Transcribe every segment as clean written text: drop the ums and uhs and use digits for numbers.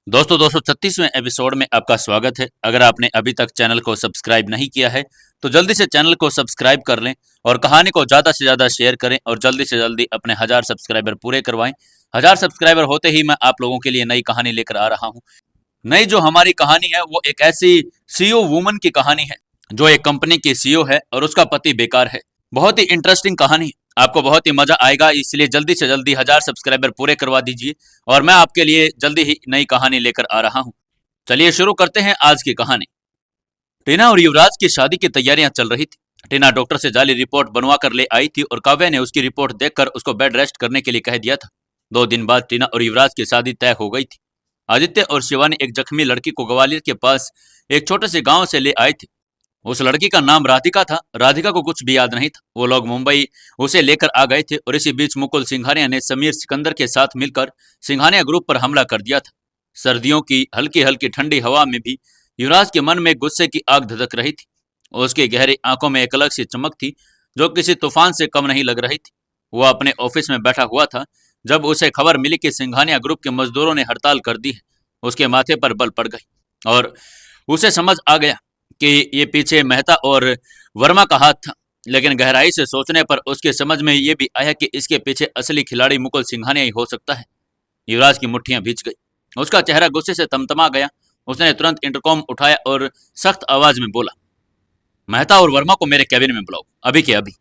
दोस्तों 236वें एपिसोड में आपका स्वागत है। अगर आपने अभी तक चैनल को सब्सक्राइब नहीं किया है तो जल्दी से चैनल को सब्सक्राइब कर लें और कहानी को ज़्यादा से ज़्यादा शेयर करें और जल्दी से जल्दी अपने 1000 सब्सक्राइबर पूरे करवाएं। 1000 सब्सक्राइबर होते ही मैं आप लोगों के लिए नई कहानी लेकर आ रहा हूं। नई जो हमारी कहानी है वो एक ऐसी सीईओ वुमन की कहानी है जो एक कंपनी की सीईओ है और उसका पति बेकार है। बहुत ही इंटरेस्टिंग कहानी है, आपको बहुत ही मजा आएगा, इसलिए जल्दी से जल्दी 1000 सब्सक्राइबर पूरे करवा दीजिए और मैं आपके लिए जल्दी ही नई कहानी लेकर आ रहा हूँ। चलिए शुरू करते हैं आज की कहानी। टीना और युवराज की शादी की तैयारियां चल रही थी। टीना डॉक्टर से जाली रिपोर्ट बनवा कर ले आई थी और काव्या ने उसकी रिपोर्ट देखकर उसको बेड रेस्ट करने के लिए कह दिया था। 2 दिन बाद टीना और युवराज की शादी तय हो गई थी। आदित्य और शिवानी एक जख्मी लड़की को ग्वालियर के पास एक छोटे से गांव से ले आए थे। उस लड़की का नाम राधिका था। राधिका को कुछ भी याद नहीं था। वो लोग मुंबई उसे लेकर आ गए थे और इसी बीच मुकुल सिंघानिया ने समीर सिकंदर के साथ मिलकर सिंघानिया ग्रुप पर हमला कर दिया था। सर्दियों की हल्की हल्की ठंडी हवा में भी युवराज के मन में गुस्से की आग धधक रही थी। उसकी गहरी आंखों में एक अलग सी चमक थी जो किसी तूफान से कम नहीं लग रही थी। वो अपने ऑफिस में बैठा हुआ था जब उसे खबर मिली कि सिंघानिया ग्रुप के मजदूरों ने हड़ताल कर दी है। उसके माथे पर बल पड़ गई और उसे समझ आ गया कि ये पीछे मेहता और वर्मा का हाथ था। लेकिन गहराई से सोचने पर उसके समझ में ये भी आया कि इसके पीछे असली खिलाड़ी मुकुल सिंघानिया ही हो सकता है। युवराज की मुट्ठियां भींच गई, उसका चेहरा गुस्से से तमतमा गया। उसने तुरंत इंटरकॉम उठाया और सख्त आवाज में बोला, मेहता और वर्मा को मेरे कैबिन में बुलाओ, अभी के अभी।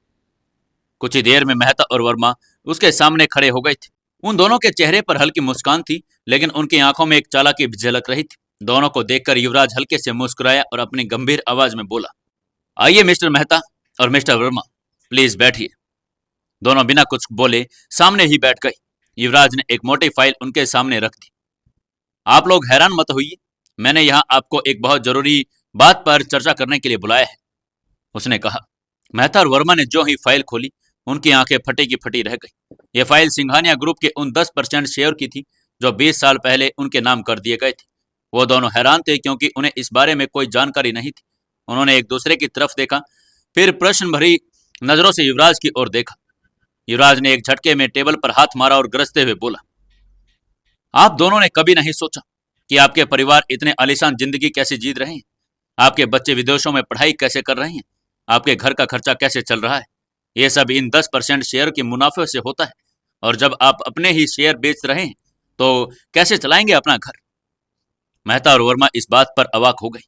कुछ ही देर में मेहता और वर्मा उसके सामने खड़े हो गए थे। उन दोनों के चेहरे पर हल्की मुस्कान थी लेकिन उनकी आंखों में एक चालाकी भी झलक रही थी। दोनों को देखकर युवराज हल्के से मुस्कुराया और अपनी गंभीर आवाज में बोला, आइए मिस्टर मेहता और मिस्टर वर्मा, प्लीज बैठिए। दोनों बिना कुछ बोले सामने ही बैठ गए। युवराज ने एक मोटी फाइल उनके सामने रख दी। आप लोग हैरान मत होइए, मैंने यहाँ आपको एक बहुत जरूरी बात पर चर्चा करने के लिए बुलाया है, उसने कहा। मेहता और वर्मा ने जो ही फाइल खोली उनकी आंखें फटी की फटी रह गई। यह फाइल सिंघानिया ग्रुप के उन 10% शेयर की थी जो 20 साल पहले उनके नाम कर दिए गए थे। वो दोनों हैरान थे क्योंकि उन्हें इस बारे में कोई जानकारी नहीं थी। उन्होंने एक दूसरे की तरफ देखा, फिर प्रश्न भरी नजरों से युवराज की ओर देखा। युवराज ने एक झटके में टेबल पर हाथ मारा और गरजते हुए बोला, आप दोनों ने कभी नहीं सोचा कि आपके परिवार इतने आलीशान जिंदगी कैसे जी रहे हैं। आपके बच्चे विदेशों में पढ़ाई कैसे कर रहे हैं, आपके घर का खर्चा कैसे चल रहा है। यह सब इन 10% शेयर के मुनाफे से होता है और जब आप अपने ही शेयर बेच रहे हैं तो कैसे चलाएंगे अपना घर। मेहता और वर्मा इस बात पर अवाक हो गए।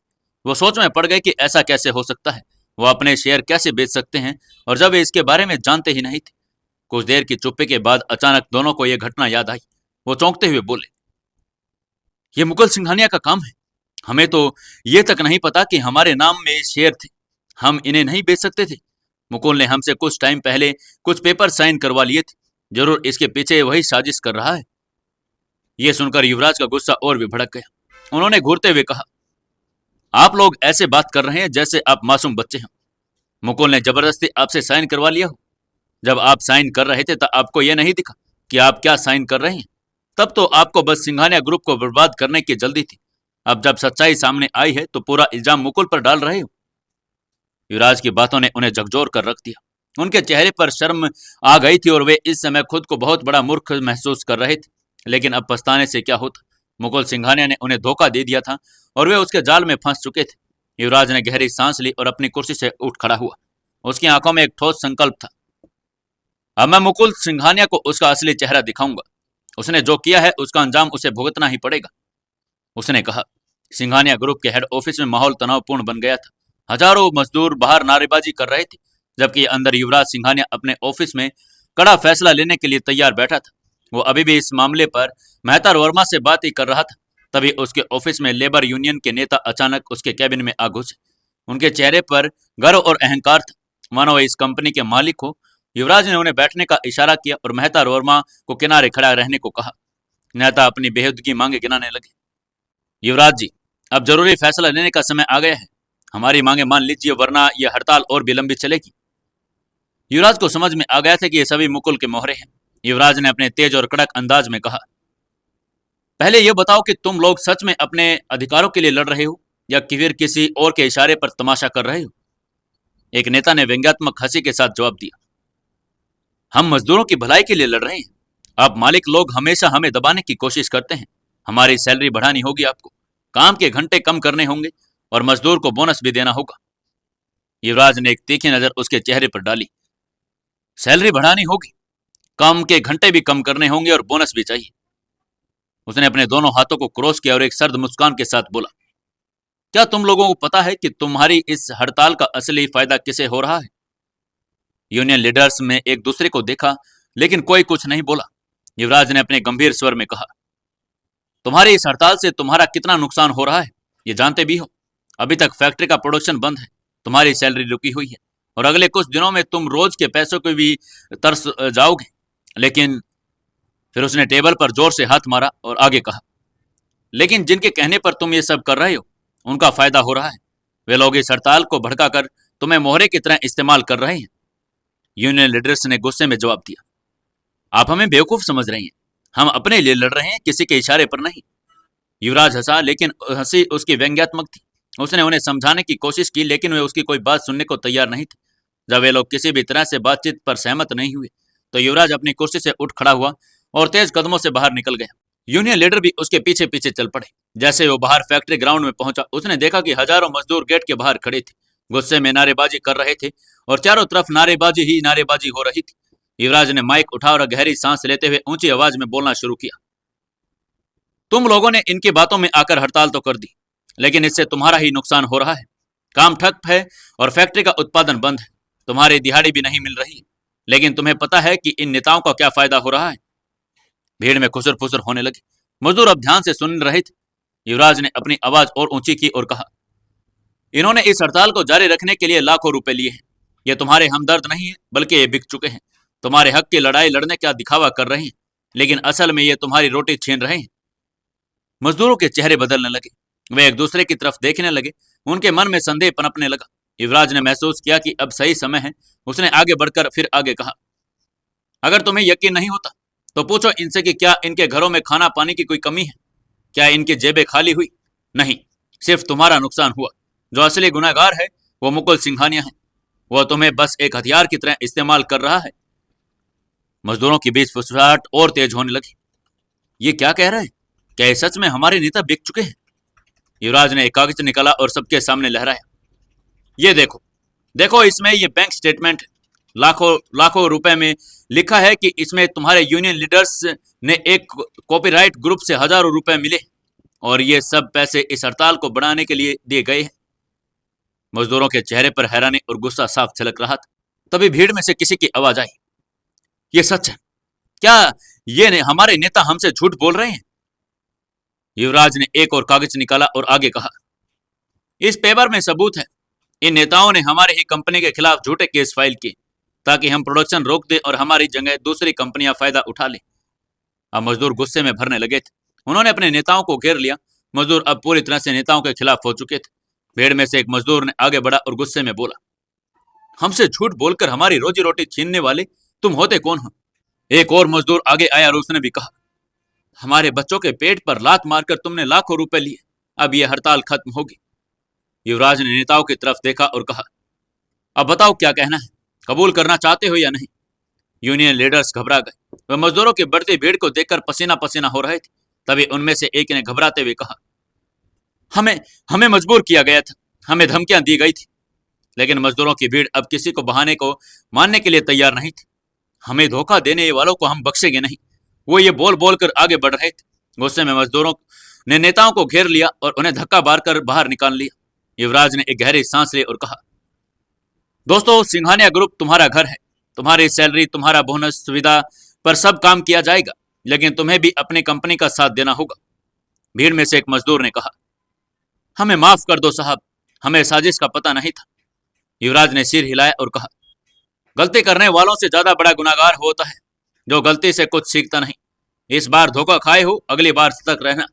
वो सोच में पड़ गए कि ऐसा कैसे हो सकता है, वो अपने शेयर कैसे बेच सकते हैं और जब वे इसके बारे में जानते ही नहीं थे। कुछ देर की चुप्पी के बाद अचानक दोनों को यह घटना याद आई। वो चौंकते हुए बोले, ये मुकुल सिंघानिया का काम है। हमें तो ये तक नहीं पता कि हमारे नाम में शेयर थे, हम इन्हें नहीं बेच सकते थे। मुकुल ने हमसे कुछ टाइम पहले कुछ पेपर साइन करवा लिए थे, जरूर इसके पीछे वही साजिश कर रहा है। यह सुनकर युवराज का गुस्सा और भी भड़क गया। उन्होंने घूरते हुए कहा, आप लोग ऐसे बात कर रहे हैं जैसे आप मासूम बच्चे हैं। मुकुल ने जबरदस्ती आपसे साइन करवा लिया हो। जब आप साइन कर रहे थे तब आपको यह नहीं दिखा कि आप क्या साइन कर रहे हैं। तब तो आपको बस सिंघानिया ग्रुप को बर्बाद करने की जल्दी थी। अब जब सच्चाई सामने आई है तो पूरा इल्जाम मुकुल पर डाल रहे हो। युवराज की बातों ने उन्हें झकझोर कर रख दिया। उनके चेहरे पर शर्म आ गई थी और वे इस समय खुद को बहुत बड़ा मूर्ख महसूस कर रहे थे। लेकिन अब पछताने से क्या होता। मुकुल सिंघानिया ने उन्हें धोखा दे दिया था और वे उसके जाल में फंस चुके थे। युवराज ने गहरी सांस ली और अपनी कुर्सी से उठ खड़ा हुआ। उसकी आंखों में एक ठोस संकल्प था, अब मैं मुकुल सिंघानिया को उसका असली चेहरा दिखाऊंगा। उसने जो किया है उसका अंजाम उसे भुगतना ही पड़ेगा, उसने कहा। सिंघानिया ग्रुप के हेड ऑफिस में माहौल तनावपूर्ण बन गया था। हजारों मजदूर बाहर नारेबाजी कर रहे थे जबकि अंदर युवराज सिंघानिया अपने ऑफिस में कड़ा फैसला लेने के लिए तैयार बैठा था। वो अभी भी इस मामले पर मेहता और वर्मा से बात ही कर रहा था। तभी उसके ऑफिस में लेबर यूनियन के नेता अचानक उसके कैबिन में आ घुसे। उनके चेहरे पर गर्व और अहंकार था, मानो वे इस कंपनी के मालिक हो। युवराज ने उन्हें बैठने का इशारा किया और मेहता और वर्मा को किनारे खड़ा रहने को कहा। नेता अपनी बेहूदगी मांगे गिनाने लगे। युवराज जी, अब जरूरी फैसला लेने का समय आ गया है। हमारी मांगे मान लीजिए वरना यह हड़ताल और भी लंबी चलेगी। युवराज को समझ में आ गया था कि ये सभी मुकुल के मोहरे हैं। युवराज ने अपने तेज और कड़क अंदाज में कहा, पहले यह बताओ कि तुम लोग सच में अपने अधिकारों के लिए लड़ रहे हो या कि फिर किसी और के इशारे पर तमाशा कर रहे हो। एक नेता ने व्यंग्यात्मक हंसी के साथ जवाब दिया, हम मजदूरों की भलाई के लिए लड़ रहे हैं। आप मालिक लोग हमेशा हमें दबाने की कोशिश करते हैं। हमारी सैलरी बढ़ानी होगी आपको, काम के घंटे कम करने होंगे और मजदूर को बोनस भी देना होगा। युवराज ने एक तीखी नजर उसके चेहरे पर डाली। सैलरी बढ़ानी होगी, काम के घंटे भी कम करने होंगे और बोनस भी चाहिए। उसने अपने दोनों हाथों को क्रॉस किया और एक सर्द मुस्कान के साथ बोला, क्या तुम लोगों को पता है कि तुम्हारी इस हड़ताल का असली फायदा किसे हो रहा है? यूनियन लीडर्स में एक दूसरे को देखा, लेकिन कोई कुछ नहीं बोला। युवराज ने अपने गंभीर स्वर में कहा, तुम्हारी इस हड़ताल से तुम्हारा कितना नुकसान हो रहा है ये जानते भी हो। अभी तक फैक्ट्री का प्रोडक्शन बंद है, तुम्हारी सैलरी रुकी हुई है और अगले कुछ दिनों में तुम रोज के पैसों को भी तरस जाओगे। लेकिन फिर उसने टेबल पर जोर से हाथ मारा और आगे कहा, लेकिन जिनके कहने पर तुम ये सब कर रहे हो उनका फायदा हो रहा है। वे लोग इस हड़ताल को भड़काकर तुम्हें मोहरे की तरह इस्तेमाल कर रहे हैं। यूनियन लीडर्स ने गुस्से में जवाब दिया, आप हमें बेवकूफ समझ रहे हैं, हम अपने लिए लड़ रहे हैं, किसी के इशारे पर नहीं। युवराज हंसा, लेकिन हंसी उसकी व्यंग्यात्मक थी। उसने उन्हें समझाने की कोशिश की, लेकिन वे उसकी कोई बात सुनने को तैयार नहीं थे। जब वे लोग किसी भी तरह से बातचीत पर सहमत नहीं हुए तो युवराज अपनी कुर्सी से उठ खड़ा हुआ और तेज कदमों से बाहर निकल गया। यूनियन लीडर भी उसके पीछे पीछे चल पड़े। जैसे वो बाहर फैक्ट्री ग्राउंड में पहुंचा, उसने देखा कि हजारों मजदूर गेट के बाहर खड़े थे, गुस्से में नारेबाजी कर रहे थे और चारों तरफ नारेबाजी ही नारेबाजी हो रही थी। युवराज ने माइक उठा और गहरी सांस लेते हुए ऊंची आवाज में बोलना शुरू किया, तुम लोगों ने इनकी बातों में आकर हड़ताल तो कर दी, लेकिन इससे तुम्हारा ही नुकसान हो रहा है। काम ठप है और फैक्ट्री का उत्पादन बंद है, तुम्हारी दिहाड़ी भी नहीं मिल रही, लेकिन तुम्हें पता है कि इन नेताओं का क्या फायदा हो रहा है? भीड़ में खुसर फुसर होने लगी। मजदूर अब ध्यान से सुन रहे थे। युवराज ने अपनी आवाज और ऊंची की और कहा, इन्होंने इस हड़ताल को जारी रखने के लिए लाखों रुपए लिए हैं। ये तुम्हारे हमदर्द नहीं है, बल्कि ये बिक चुके हैं। तुम्हारे हक की लड़ाई लड़ने का दिखावा कर रहे हैं, लेकिन असल में ये तुम्हारी रोटी छीन रहे हैं। मजदूरों के चेहरे बदलने लगे, वे एक दूसरे की तरफ देखने लगे। उनके मन में संदेह पनपने लगा। युवराज ने महसूस किया कि अब सही समय है। उसने आगे बढ़कर फिर आगे कहा, अगर तुम्हें यकीन नहीं होता तो पूछो इनसे कि क्या इनके घरों में खाना पानी की कोई कमी है? क्या इनकी जेबें खाली हुई? नहीं, सिर्फ तुम्हारा नुकसान हुआ। जो असली गुनहगार है वो मुकुल सिंघानिया है। वह तुम्हें बस एक हथियार की तरह इस्तेमाल कर रहा है। मजदूरों की बीच फुसफुसाहट और तेज होने लगी। ये क्या कह रहे हैं? क्या ये सच में हमारे नेता बिक चुके हैं? युवराज ने एक कागज निकाला और सबके सामने लहराया, ये देखो, देखो, इसमें ये बैंक स्टेटमेंट है। लाखों लाखों रुपए में लिखा है कि इसमें तुम्हारे यूनियन लीडर्स ने एक कॉपीराइट ग्रुप से हजारों रुपए मिले और ये सब पैसे इस हड़ताल को बढ़ाने के लिए दिए गए हैं। मजदूरों के चेहरे पर हैरानी और गुस्सा साफ झलक रहा था। तभी भीड़ में से किसी की आवाज आई, ये सच है? क्या ये हमारे नेता हमसे झूठ बोल रहे हैं? युवराज ने एक और कागज निकाला और आगे कहा, इस पेपर में सबूत है। इन नेताओं ने हमारे ही कंपनी के खिलाफ झूठे केस फाइल किए ताकि हम प्रोडक्शन रोक दें और हमारी जगह दूसरी कंपनियां फायदा उठा लें। अब मजदूर गुस्से में भरने लगे थे। उन्होंने अपने नेताओं को घेर लिया। मजदूर अब पूरी तरह से नेताओं के खिलाफ हो चुके थे। भीड़ में से एक मजदूर ने आगे बढ़ा और गुस्से में बोला, हमसे झूठ बोलकर हमारी रोजी रोटी छीनने वाले तुम होते कौन हो? एक और मजदूर आगे आया और उसने भी कहा, हमारे बच्चों के पेट पर लात मारकर तुमने लाखों रुपए लिए, अब यह हड़ताल खत्म होगी। युवराज ने नेताओं की तरफ देखा और कहा, अब बताओ क्या कहना है, कबूल करना चाहते हो या नहीं? यूनियन लीडर्स घबरा गए। वे मजदूरों की बढ़ती भीड़ को देखकर पसीना पसीना हो रहे थे। तभी उनमें से एक ने घबराते हुए कहा, हमें हमें मजबूर किया गया था, हमें धमकियां दी गई थी। लेकिन मजदूरों की भीड़ अब किसी को बहाने को मानने के लिए तैयार नहीं थी। हमें धोखा देने वालों को हम बख्शेंगे नहीं, वो ये बोल बोल कर आगे बढ़ रहे थे। गुस्से में मजदूरों ने नेताओं को घेर लिया और उन्हें धक्का मारकर बाहर निकाल लिया। युवराज ने एक गहरी सांस ली और कहा, दोस्तों, सिंघानिया ग्रुप तुम्हारा घर है। तुम्हारी सैलरी, तुम्हारा बोनस, सुविधा पर सब काम किया जाएगा, लेकिन तुम्हें भी अपनी कंपनी का साथ देना होगा। भीड़ में से एक मजदूर ने कहा, हमें माफ कर दो साहब, हमें साजिश का पता नहीं था। युवराज ने सिर हिलाया और कहा, गलती करने वालों से ज्यादा बड़ा गुनाहगार होता है जो गलती से कुछ सीखता नहीं। इस बार धोखा खाए हो, अगली बार सतर्क रहना।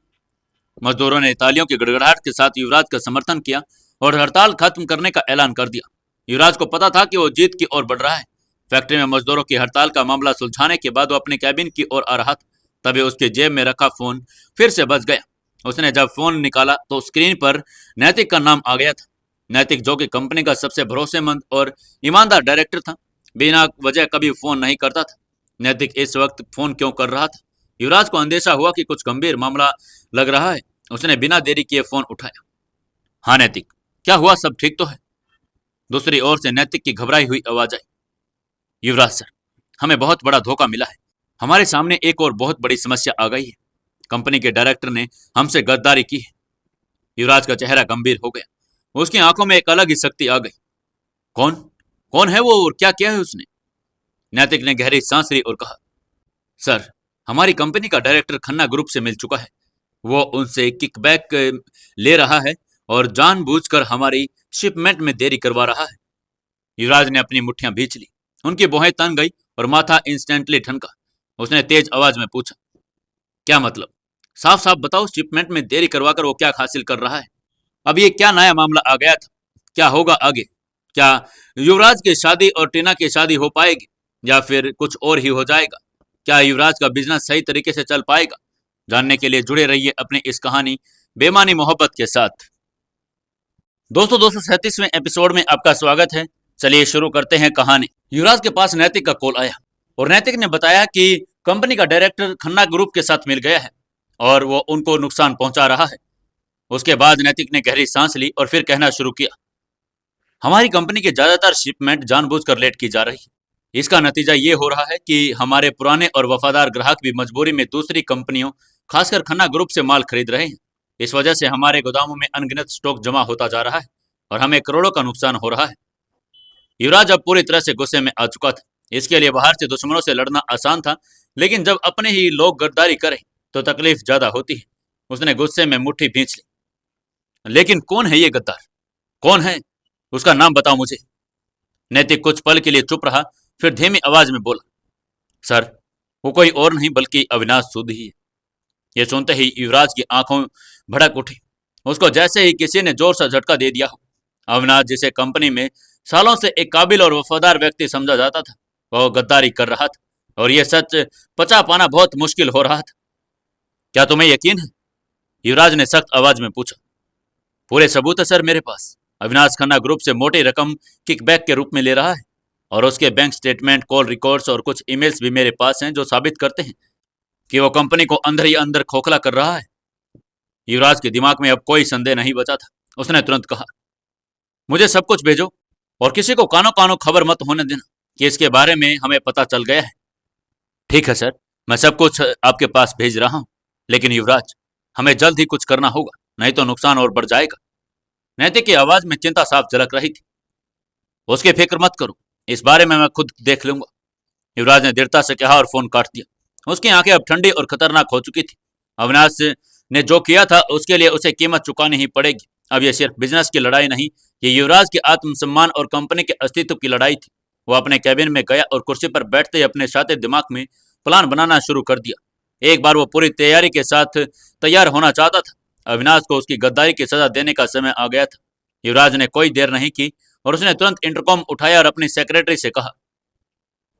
मजदूरों ने तालियों की गड़गड़ाहट के साथ युवराज का समर्थन किया और हड़ताल खत्म करने का ऐलान कर दिया। युवराज को पता था कि वो जीत की ओर बढ़ रहा है। फैक्ट्री में मजदूरों की हड़ताल का मामला सुलझाने के बाद वो अपने कैबिन की ओर आ रहा था। तभी उसके जेब में रखा फोन फिर से बज गया। उसने जब फोन निकाला तो स्क्रीन पर नैतिक का नाम आ गया था। नैतिक, जो कि कंपनी का सबसे भरोसेमंद और ईमानदार डायरेक्टर था, बिना वजह कभी फोन नहीं करता था। नैतिक इस वक्त फोन क्यों कर रहा था? युवराज को अंदेशा हुआ कि कुछ गंभीर मामला लग रहा है। उसने बिना देरी किए फोन उठाया। हाँ नैतिक, क्या हुआ? सब ठीक तो है? दूसरी ओर से नैतिक की घबराई हुई आवाज आई। युवराज सर, हमें बहुत बड़ा धोखा मिला है। हमारे सामने एक और बहुत बड़ी समस्या आ गई है। कंपनी के डायरेक्टर ने हमसे गद्दारी की है। युवराज का चेहरा गंभीर हो गया। उसकी आंखों में एक अलग ही शक्ति आ गई। कौन कौन है वो और क्या किया है उसने? नैतिक ने गहरी सांस ली और कहा, सर, हमारी कंपनी का डायरेक्टर खन्ना ग्रुप से मिल चुका है। वो उनसे किकबैक ले रहा है और जानबूझकर हमारी शिपमेंट में देरी करवा रहा है। युवराज ने अपनी मुट्ठियां भींच ली। उनकी भौहें तन गई और माथा इंस्टेंटली ठनका। उसने तेज आवाज में पूछा, क्या मतलब? साफ साफ बताओ, शिपमेंट में देरी करवाकर वो क्या हासिल कर रहा है? अब ये क्या नया मामला आ गया था? क्या होगा आगे? क्या युवराज की शादी और टीना की शादी हो पाएगी या फिर कुछ और ही हो जाएगा? क्या युवराज का बिजनेस सही तरीके से चल पाएगा? जानने के लिए जुड़े रहिए अपनी इस कहानी बेमानी मोहब्बत के साथ। दोस्तों, 237वें एपिसोड में आपका स्वागत है। चलिए शुरू करते हैं कहानी। युवराज के पास नैतिक का कॉल आया और नैतिक ने बताया कि कंपनी का डायरेक्टर खन्ना ग्रुप के साथ मिल गया है और वो उनको नुकसान पहुंचा रहा है। उसके बाद नैतिक ने गहरी सांस ली और फिर कहना शुरू किया, हमारी कंपनी की ज्यादातर शिपमेंट जानबूझकर लेट की जा रही है। इसका नतीजा ये हो रहा है कि हमारे पुराने और वफादार ग्राहक भी मजबूरी में दूसरी कंपनियों, खासकर खन्ना ग्रुप से माल खरीद रहे हैं। इस वजह से हमारे गोदामों में अनगिनत स्टॉक जमा होता जा रहा है और हमें करोड़ों का नुकसान हो रहा है। युवराज अब पूरी तरह से गुस्से में आ चुका था। इसके लिए बाहर से दुश्मनों से लड़ना आसान था, लेकिन जब अपने ही लोग गद्दारी करें तो तकलीफ ज्यादा होती है। उसने गुस्से में मुट्ठी भींच ली। लेकिन कौन है ये गद्दार? कौन है? उसका नाम बताओ मुझे। नैतिक कुछ पल के लिए चुप रहा, फिर धीमी आवाज में बोला, सर, वो कोई और नहीं बल्कि अविनाश सूद ही है। यह सुनते ही युवराज की आंखों भड़क उठी। उसको जैसे ही किसी ने जोर से झटका दे दिया हो। अविनाश, जिसे कंपनी में सालों से एक काबिल और वफादार व्यक्ति समझा जाता था, वह गद्दारी कर रहा था और यह सच पचा पाना बहुत मुश्किल हो रहा था। क्या तुम्हें यकीन है? युवराज ने सख्त आवाज में पूछा। पूरे सबूत है सर मेरे पास। अविनाश खन्ना ग्रुप से मोटी रकम किकबैक के रूप में ले रहा है और उसके बैंक स्टेटमेंट, कॉल रिकॉर्ड्स और कुछ ईमेल्स भी मेरे पास हैं जो साबित करते हैं कि वो कंपनी को अंदर ही अंदर खोखला कर रहा है। युवराज के दिमाग में अब कोई संदेह नहीं बचा था। उसने तुरंत कहा, मुझे सब कुछ भेजो और किसी को कानो कानो खबर मत होने देना कि इसके बारे में हमें पता चल गया है। ठीक है सर, मैं सब कुछ आपके पास भेज रहा हूं, लेकिन युवराज, हमें जल्द ही कुछ करना होगा, नहीं तो नुकसान और बढ़ जाएगा। नैतिक की आवाज में चिंता साफ झलक रही थी। उसकी फिक्र मत करो, इस बारे में मैं खुद देख लूंगा, युवराज ने दृढ़ता से कहा और फोन काट दिया। उसकी आंखें अब ठंडी और खतरनाक हो चुकी थी। अविनाश ने जो किया था उसके लिए उसे कीमत चुकानी ही पड़ेगी। अब यह सिर्फ बिजनेस की लड़ाई नहीं, ये युवराज के आत्मसम्मान और कंपनी के अस्तित्व की लड़ाई थी। वो अपने कैबिन में गया और कुर्सी पर बैठते ही अपने शातिर दिमाग में प्लान बनाना शुरू कर दिया। एक बार वो पूरी तैयारी के साथ तैयार होना चाहता था। अविनाश को उसकी गद्दारी की सजा देने का समय आ गया था। युवराज ने कोई देर नहीं की और उसने तुरंत इंटरकॉम उठाया और अपनी सेक्रेटरी से कहा,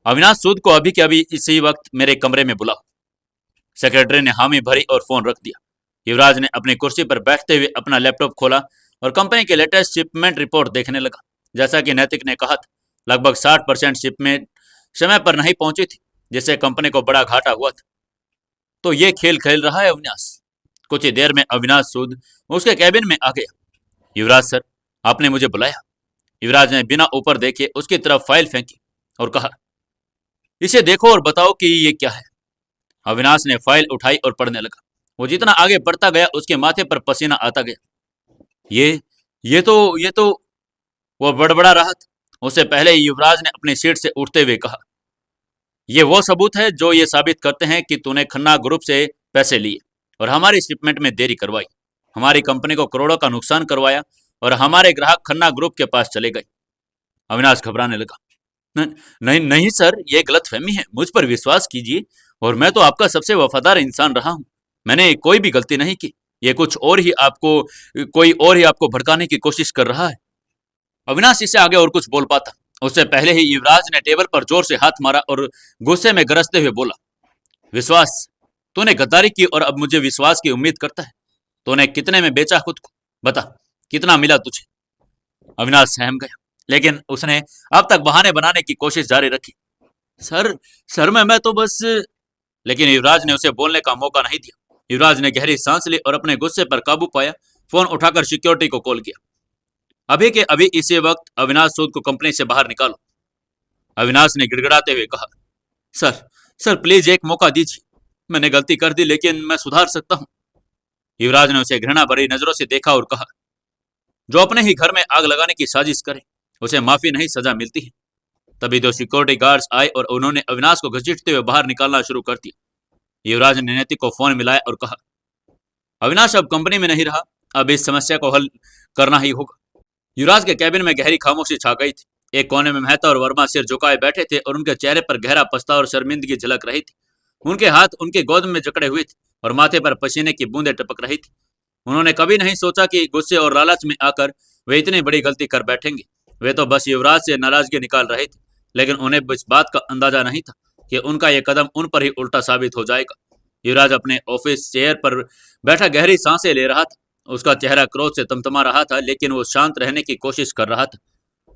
अविनाश सूद को अभी के अभी इसी वक्त मेरे कमरे में बुलाओ। सेक्रेटरी ने हामी भरी और फोन रख दिया। युवराज ने अपनी कुर्सी पर बैठते हुए अपना लैपटॉप खोला और कंपनी के लेटेस्ट शिपमेंट रिपोर्ट देखने लगा। जैसा कि नैतिक ने कहा था, लगभग 60% शिपमेंट समय पर नहीं पहुंची थी, जिससे कंपनी को बड़ा घाटा हुआ था। तो ये खेल खेल रहा है अविनाश। कुछ ही देर में अविनाश सूद उसके कैबिन में आ गया। युवराज सर, आपने मुझे बुलाया। युवराज ने बिना ऊपर देखे उसकी तरफ फाइल फेंकी और कहा, इसे देखो और बताओ कि ये क्या है। अविनाश ने फाइल उठाई और पढ़ने लगा। वो जितना आगे बढ़ता गया उसके माथे पर पसीना आता गया। ये तो वो बड़बड़ा रहा था। उससे पहले ही युवराज ने अपनी सीट से उठते हुए कहा, ये वो सबूत है जो ये साबित करते हैं कि तूने खन्ना ग्रुप से पैसे लिए और हमारी शिपमेंट में देरी करवाई, हमारी कंपनी को करोड़ों का नुकसान करवाया और हमारे ग्राहक खन्ना ग्रुप के पास चले गए। अविनाश घबराने लगा। नहीं नहीं सर, ये गलतफहमी है, मुझ पर विश्वास कीजिए और मैं तो आपका सबसे वफादार इंसान रहा हूं। मैंने कोई भी गलती नहीं की। ये कोई और ही आपको भड़काने की कोशिश कर रहा है। अविनाश इससे आगे और कुछ बोल पाता उससे पहले ही युवराज ने टेबल पर जोर से हाथ मारा और गुस्से में गरजते हुए बोला, विश्वास, तूने गद्दारी की और अब मुझे विश्वास की उम्मीद करता है। तूने कितने में बेचा खुद को? बता, कितना मिला तुझे? अविनाश सहम गया, लेकिन उसने अब तक बहाने बनाने की कोशिश जारी रखी। सर, मैं तो बस लेकिन युवराज ने उसे बोलने का मौका नहीं दिया। युवराज ने गहरी सांस ली और अपने गुस्से पर काबू पाया। फोन उठाकर सिक्योरिटी को कॉल किया। अभी के अभी इसी वक्त अविनाश सूद को कंपनी से बाहर निकालो। अविनाश ने गिड़गिड़ाते हुए कहा, सर सर प्लीज एक मौका दीजिए, मैंने गलती कर दी लेकिन मैं सुधार सकता हूं। युवराज ने उसे घृणा भरी नजरों से देखा और कहा, जो अपने ही घर में आग लगाने की साजिश करे उसे माफी नहीं सजा मिलती है। तभी दो सिक्योरिटी गार्ड्स आए और उन्होंने अविनाश को घसीटते हुए बाहर निकालना शुरू कर दिया। युवराज ने नैतिक को फोन मिलाया और कहा, अविनाश अब कंपनी में नहीं रहा, अब इस समस्या को हल करना ही होगा। युवराज के कैबिन में गहरी खामोशी छा गई थी। एक कोने में मेहता और वर्मा सिर झुकाए बैठे थे और उनके चेहरे पर गहरा पछतावा और शर्मिंदगी झलक रही थी। उनके हाथ उनके गोद में जकड़े हुए थे और माथे पर पसीने की बूंदें टपक रही थी। उन्होंने कभी नहीं सोचा कि गुस्से और लालच में आकर वे इतनी बड़ी गलती कर बैठेंगे। वे तो बस युवराज से नाराजगी निकाल रहे थे, लेकिन उन्हें इस बात का अंदाजा नहीं था कि उनका यह कदम उन पर ही उल्टा साबित हो जाएगा। युवराज अपने ऑफिस चेयर पर बैठा गहरी सांसें ले रहा था। उसका चेहरा क्रोध से तमतमा रहा था, लेकिन वो शांत रहने की कोशिश कर रहा था।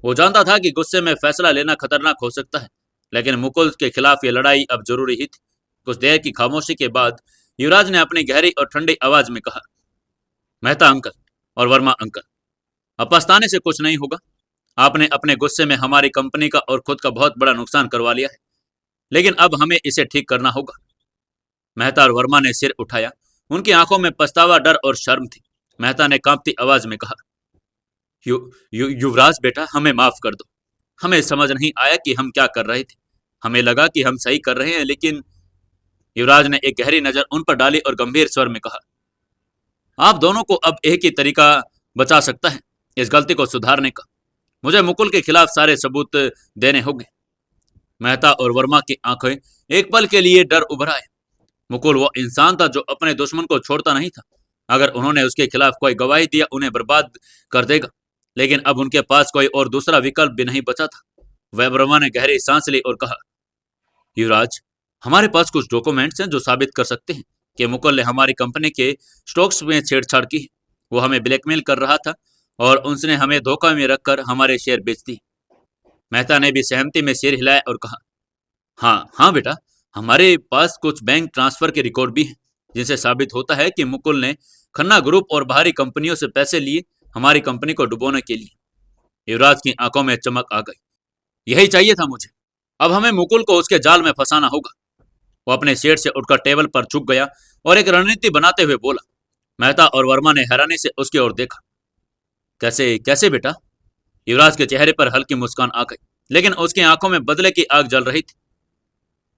वो जानता था कि गुस्से में फैसला लेना खतरनाक हो सकता है, लेकिन मुकुल के खिलाफ ये लड़ाई अब जरूरी ही थी। कुछ देर की खामोशी के बाद युवराज ने अपनी गहरी और ठंडी आवाज में कहा, मेहता अंकल और वर्मा अंकल, अब पछताने से कुछ नहीं होगा। आपने अपने गुस्से में हमारी कंपनी का और खुद का बहुत बड़ा नुकसान करवा लिया है, लेकिन अब हमें इसे ठीक करना होगा। मेहता और वर्मा ने सिर उठाया। उनकी आंखों में पछतावा, डर और शर्म थी। मेहता ने कांपती आवाज में कहा, युवराज बेटा, हमें माफ कर दो। हमें समझ नहीं आया कि हम क्या कर रहे थे। हमें लगा कि हम सही कर रहे हैं, लेकिन युवराज ने एक गहरी नजर उन पर डाली और गंभीर स्वर में कहा, आप दोनों को अब एक ही तरीका बचा सकता है इस गलती को सुधारने का। मुझे मुकुल के खिलाफ सारे सबूत देने होंगे। मेहता और वर्मा की आंखें एक पल के लिए डर उभर आए। मुकुल वो इंसान था जो अपने दुश्मन को छोड़ता नहीं था। अगर उन्होंने उसके खिलाफ कोई गवाही दिया उन्हें बर्बाद कर देगा, लेकिन अब उनके पास कोई और दूसरा विकल्प भी नहीं बचा था। वह वर्मा ने गहरी सांस ली और कहा, युवराज, हमारे पास कुछ डॉक्यूमेंट्स हैं जो साबित कर सकते हैं कि मुकुल ने हमारी कंपनी के स्टॉक्स में छेड़छाड़ की है। वो हमें ब्लैकमेल कर रहा था और उसने हमें धोखा में रखकर हमारे शेयर बेच दिए। मेहता ने भी सहमति में सिर हिलाया और कहा, हाँ हाँ बेटा, हमारे पास कुछ बैंक ट्रांसफर के रिकॉर्ड भी हैं जिनसे साबित होता है कि मुकुल ने खन्ना ग्रुप और बाहरी कंपनियों से पैसे लिए हमारी कंपनी को डुबोने के लिए। युवराज की आंखों में चमक आ गई। यही चाहिए था मुझे। अब हमें मुकुल को उसके जाल में फंसाना होगा। वो अपने सीट से उठकर टेबल पर झुक गया और एक रणनीति बनाते हुए बोला। मेहता और वर्मा ने हैरानी से उसकी ओर देखा। कैसे कैसे बेटा? युवराज के चेहरे पर हल्की मुस्कान आ गई, लेकिन उसकी आंखों में बदले की आग जल रही थी।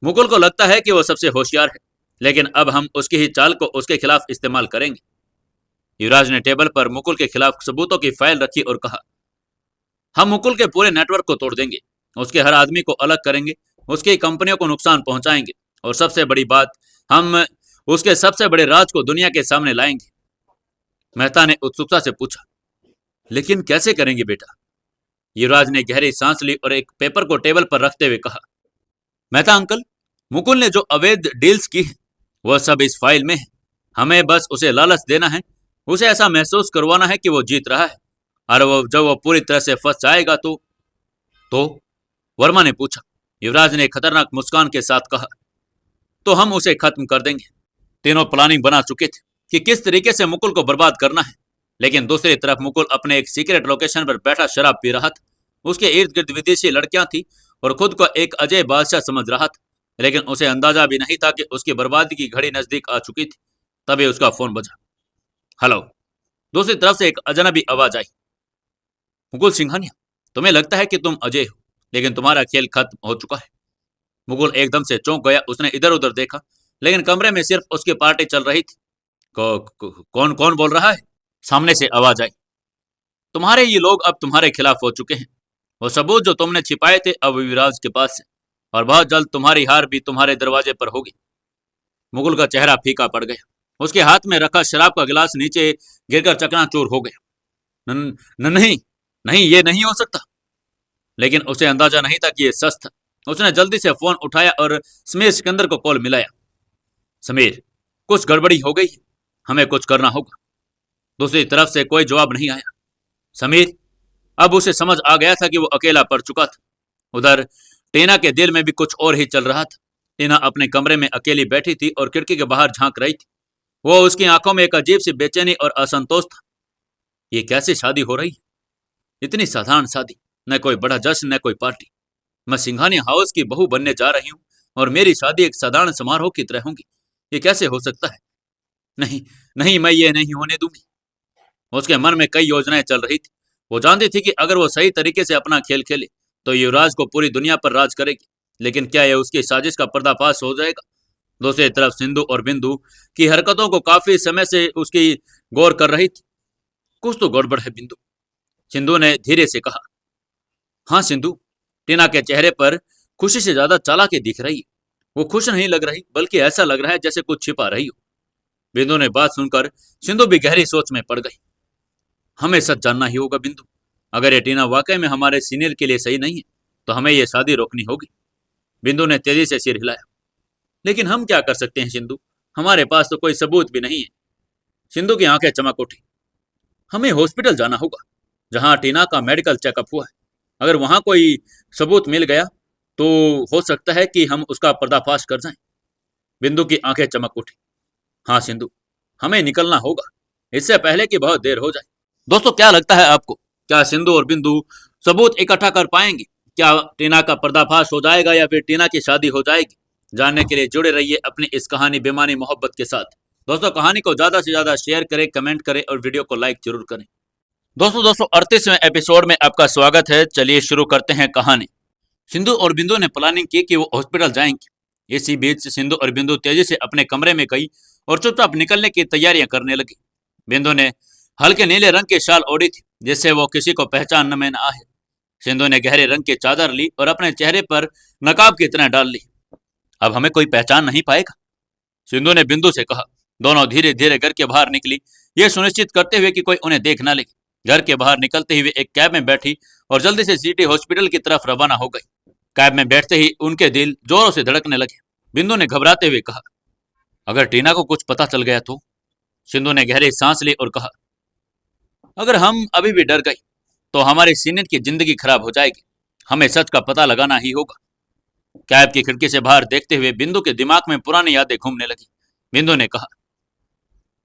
मुकुल को लगता है कि वो सबसे होशियार है, लेकिन अब हम उसकी ही चाल को उसके खिलाफ इस्तेमाल करेंगे। युवराज ने टेबल पर मुकुल के खिलाफ सबूतों की फाइल रखी और कहा, हम मुकुल के पूरे नेटवर्क को तोड़ देंगे, उसके हर आदमी को अलग करेंगे, उसकी कंपनियों को नुकसान पहुंचाएंगे और सबसे बड़ी बात, हम उसके सबसे बड़े राज को दुनिया के सामने लाएंगे। मेहता ने उत्सुकता से पूछा, लेकिन कैसे करेंगे बेटा? युवराज ने गहरी सांस ली और एक पेपर को टेबल पर रखते हुए कहा, मेहता अंकल, मुकुल ने जो अवैध डील्स की है वह सब इस फाइल में है। हमें बस उसे लालच देना है, उसे ऐसा महसूस करवाना है कि वो जीत रहा है, और जब वो पूरी तरह से फंस जाएगा तो वर्मा ने पूछा। युवराज ने खतरनाक मुस्कान के साथ कहा, तो हम उसे खत्म कर देंगे। तीनों प्लानिंग बना चुके थे कि किस तरीके से मुकुल को बर्बाद करना है, लेकिन दूसरी तरफ मुकुल अपने एक सीक्रेट लोकेशन पर बैठा शराब पी रहा था। उसके इर्द गिर्द विदेशी लड़कियां थी और खुद को एक अजय बादशाह समझ रहा था, लेकिन उसे अंदाजा भी नहीं था कि उसकी बर्बादी की घड़ी नजदीक आ चुकी थी। तभी उसका फोन बजा। हेलो। दूसरी तरफ से एक अजनबी आवाज आई, मुकुल सिंघानिया, तुम्हें लगता है कि तुम अजय हो, लेकिन तुम्हारा खेल खत्म हो चुका है। मुकुल एकदम से चौंक गया। उसने इधर उधर देखा, लेकिन कमरे में सिर्फ उसकी पार्टी चल रही थी। कौन कौन बोल रहा है? सामने से आवाज आई। तुम्हारे ये लोग अब तुम्हारे खिलाफ हो चुके हैं। वो सबूत जो तुमने छिपाए थे अब विराज के पास है, और बहुत जल्द तुम्हारी हार भी तुम्हारे दरवाजे पर होगी। मुकुल का चेहरा फीका पड़ गया। उसके हाथ में रखा शराब का गिलास नीचे गिरकर चकनाचूर हो गया। नहीं नहीं, ये नहीं हो सकता। लेकिन उसे अंदाजा नहीं था कि यह सच था। उसने जल्दी से फोन उठाया और समीर सिकंदर को कॉल मिलाया। समीर, कुछ गड़बड़ी हो गई है, हमें कुछ करना होगा। दूसरी तरफ से कोई जवाब नहीं आया। समीर, अब उसे समझ आ गया था कि वो अकेला पड़ चुका था। उधर टीना के दिल में भी कुछ और ही चल रहा था। टीना अपने कमरे में अकेली बैठी थी और खिड़की के बाहर झांक रही थी। वो उसकी आंखों में एक अजीब सी बेचैनी और असंतोष था। ये कैसी शादी हो रही है? इतनी साधारण शादी, न कोई बड़ा जश्न न कोई पार्टी। मैं सिंघानी हाउस की बहू बनने जा रही हूँ और मेरी शादी एक साधारण समारोह की तरह होगी। ये कैसे हो सकता है? नहीं, नहीं, मैं ये नहीं होने दूंगी। उसके मन में कई योजनाएं चल रही थी। वो जानती थी कि अगर वो सही तरीके से अपना खेल खेले तो युवराज को पूरी दुनिया पर राज करेगी। लेकिन क्या यह उसकी साजिश का पर्दाफाश हो जाएगा? दूसरी तरफ सिंधु और बिंदु की हरकतों को काफी समय से उसकी गौर कर रही थी। कुछ तो गड़बड़ है बिंदु, सिंधु ने धीरे से कहा। हाँ सिंधु, टीना के चेहरे पर खुशी से ज्यादा चालाकी दिख रही है। वो खुश नहीं लग रही, बल्कि ऐसा लग रहा है जैसे कुछ छिपा रही हो। बिंदु ने बात सुनकर सिंधु भी गहरी सोच में पड़ गई। हमें सच जानना ही होगा बिंदु। अगर ये टीना वाकई में हमारे सीनियर के लिए सही नहीं है तो हमें ये शादी रोकनी होगी। बिंदु ने तेजी से सिर हिलाया। लेकिन हम क्या कर सकते हैं सिंधु? हमारे पास तो कोई सबूत भी नहीं है। सिंधु की आंखें चमक उठी। हमें हॉस्पिटल जाना होगा जहां टीना का मेडिकल चेकअप हुआ है। अगर वहां कोई सबूत मिल गया तो हो सकता है कि हम उसका पर्दाफाश कर जाएं। बिंदु की आंखें चमक उठी। हाँ सिंधु, हमें निकलना होगा इससे पहले कि बहुत देर हो जाए। दोस्तों, क्या लगता है आपको? क्या सिंधु और बिंदु सबूत इकट्ठा कर पाएंगे? क्या टीना का पर्दाफाश हो जाएगा या फिर टीना की शादी हो जाएगी? जानने के लिए जुड़े रहिए अपनी इस कहानी बेमानी मोहब्बत के साथ। दोस्तों, कहानी को ज्यादा से ज्यादा शेयर करें, कमेंट करें और वीडियो को लाइक जरूर करें। दोस्तों 38वें एपिसोड में आपका स्वागत है। चलिए शुरू करते हैं कहानी। सिंधु और बिंदु ने प्लानिंग की कि वो हॉस्पिटल जाएंगे। इसी बीच सिंधु और बिंदु तेजी से अपने कमरे में गई और चुपचाप निकलने की तैयारियां करने लगी। बिंदु ने हल्के नीले रंग की शाल ओढ़ी थी जिससे वो किसी को पहचान में न आए। सिंधु ने गहरे रंग की चादर ली और अपने चेहरे पर नकाब की तरह डाल ली। अब हमें कोई पहचान नहीं पाएगा, सिंधु ने बिंदु से कहा। दोनों धीरे धीरे घर के बाहर निकली, ये सुनिश्चित करते हुए कि कोई उन्हें देख न ले। घर के बाहर निकलते हुए एक कैब में बैठी और जल्दी से सिटी हॉस्पिटल की तरफ रवाना हो गई। कैब में बैठते ही उनके दिल जोरों से धड़कने लगे। बिंदु ने घबराते हुए कहा, अगर टीना को कुछ पता चल गया तो? सिंधु ने गहरी सांस ली और कहा, अगर हम अभी भी डर गए तो हमारे सीनियर की जिंदगी खराब हो जाएगी। हमें सच का पता लगाना ही होगा। कैब की खिड़की से बाहर देखते हुए बिंदु के दिमाग में पुरानी यादें घूमने लगी। बिंदु ने कहा,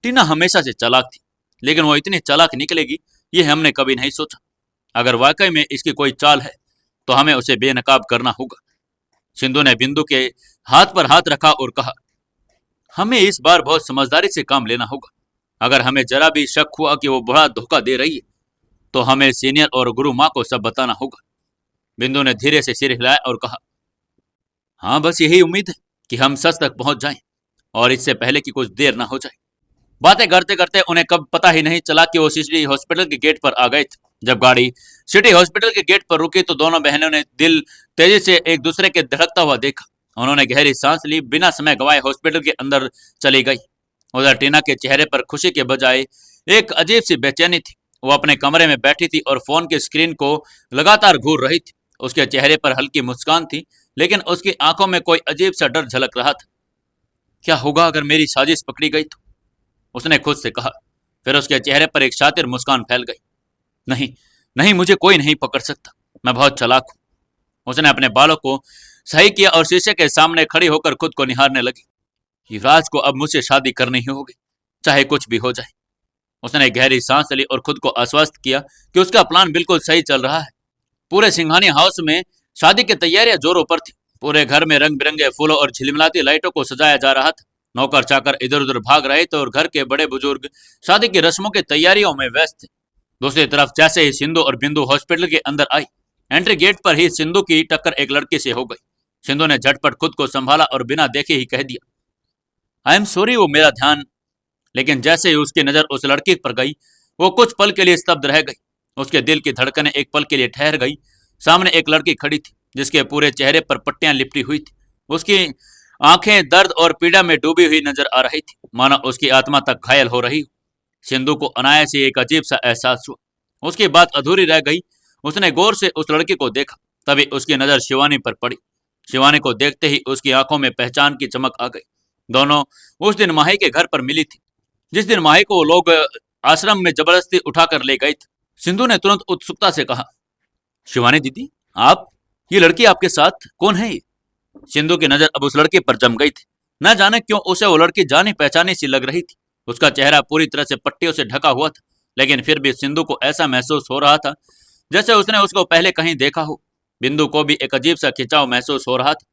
टीना हमेशा से चालाक थी, लेकिन वो इतनी चालाक निकलेगी ये हमने कभी नहीं सोचा। अगर वाकई में इसकी कोई चाल है तो हमें उसे बेनकाब करना होगा। सिंधु ने बिंदु के हाथ पर हाथ रखा और कहा, हमें इस बार बहुत समझदारी से काम लेना होगा। अगर हमें जरा भी शक हुआ कि वो बड़ा धोखा दे रही है तो हमें सीनियर और गुरु माँ को सब बताना होगा। बिंदु ने धीरे से सिर हिलाया और कहा, हाँ बस यही उम्मीद है कि हम सच तक पहुंच जाएं और इससे पहले कि कुछ देर ना हो जाए। बातें करते करते उन्हें कब पता ही नहीं चला कि वो सिटी हॉस्पिटल के गेट पर आ गए थे। जब गाड़ी सिटी हॉस्पिटल के गेट पर रुकी तो दोनों बहनों ने दिल तेजी से एक दूसरे के धड़कता हुआ देखा। उन्होंने गहरी सांस ली, बिना समय गवाए हॉस्पिटल के अंदर चली गई। उधर टीना के चेहरे पर खुशी के बजाय एक अजीब सी बेचैनी थी। वो अपने कमरे में बैठी थी और फोन की स्क्रीन को लगातार घूर रही थी। उसके चेहरे पर हल्की मुस्कान थी, लेकिन उसकी आंखों में कोई अजीब सा डर झलक रहा था। क्या होगा अगर मेरी साजिश पकड़ी गई तो? उसने खुद से कहा। फिर उसके चेहरे पर एक शातिर मुस्कान फैल गई। नहीं, नहीं, मुझे कोई नहीं पकड़ सकता, मैं बहुत चालाक हूं। उसने अपने बालों को सही किया और शीशे के सामने खड़ी होकर खुद को निहारने लगी। युवराज को अब मुझसे शादी करनी ही होगी, चाहे कुछ भी हो जाए। उसने गहरी सांस ली और खुद को आश्वस्त किया कि उसका प्लान बिल्कुल सही चल रहा है। पूरे सिंघानी हाउस में शादी की तैयारियां जोरों पर थी। पूरे घर में रंग बिरंगे फूलों और झिलमिलाती लाइटों को सजाया जा रहा था। नौकर चाकर इधर उधर भाग रहे थे और घर के बड़े बुजुर्ग शादी की रस्मों की तैयारियों में व्यस्त थे। दूसरी तरफ जैसे ही सिंधु और बिंदु हॉस्पिटल के अंदर आई, एंट्री गेट पर ही सिंधु की टक्कर एक लड़की से हो गई। सिंधु ने झटपट खुद को संभाला और बिना देखे ही कह दिया, आई एम सॉरी, वो मेरा ध्यान। लेकिन जैसे ही उसकी नजर उस लड़की पर गई, वो कुछ पल के लिए स्तब्ध रह गई। उसके दिल की धड़कनें एक पल के लिए ठहर गई। सामने एक लड़की खड़ी थी जिसके पूरे चेहरे पर पट्टियां लिपटी हुई थी। उसकी आंखें दर्द और पीड़ा में डूबी हुई नजर आ रही थी, मानो उसकी आत्मा तक घायल हो रही हो। सिंधु को अनायास ही एक अजीब सा एहसास हुआ। उसकी बात अधूरी रह गई। उसने गौर से उस लड़की को देखा, तभी उसकी नजर शिवानी पर पड़ी। शिवानी को देखते ही उसकी आंखों में पहचान की चमक आ गई। दोनों उस दिन माही के घर पर मिली थी, जिस दिन माही को लोग आश्रम में जबरदस्ती उठाकर ले गए थे। सिंधु ने तुरंत उत्सुकता से कहा, शिवानी दीदी, आप? ये लड़की आपके साथ कौन है? ये सिंधु की नजर अब उस लड़की पर जम गई थी। न जाने क्यों उसे वो लड़की जानी पहचानी सी लग रही थी। उसका चेहरा पूरी तरह से पट्टियों से ढका हुआ था, लेकिन फिर भी सिंधु को ऐसा महसूस हो रहा था जैसे उसने उसको पहले कहीं देखा हो। बिंदु को भी एक अजीब सा खिंचाव महसूस हो रहा था।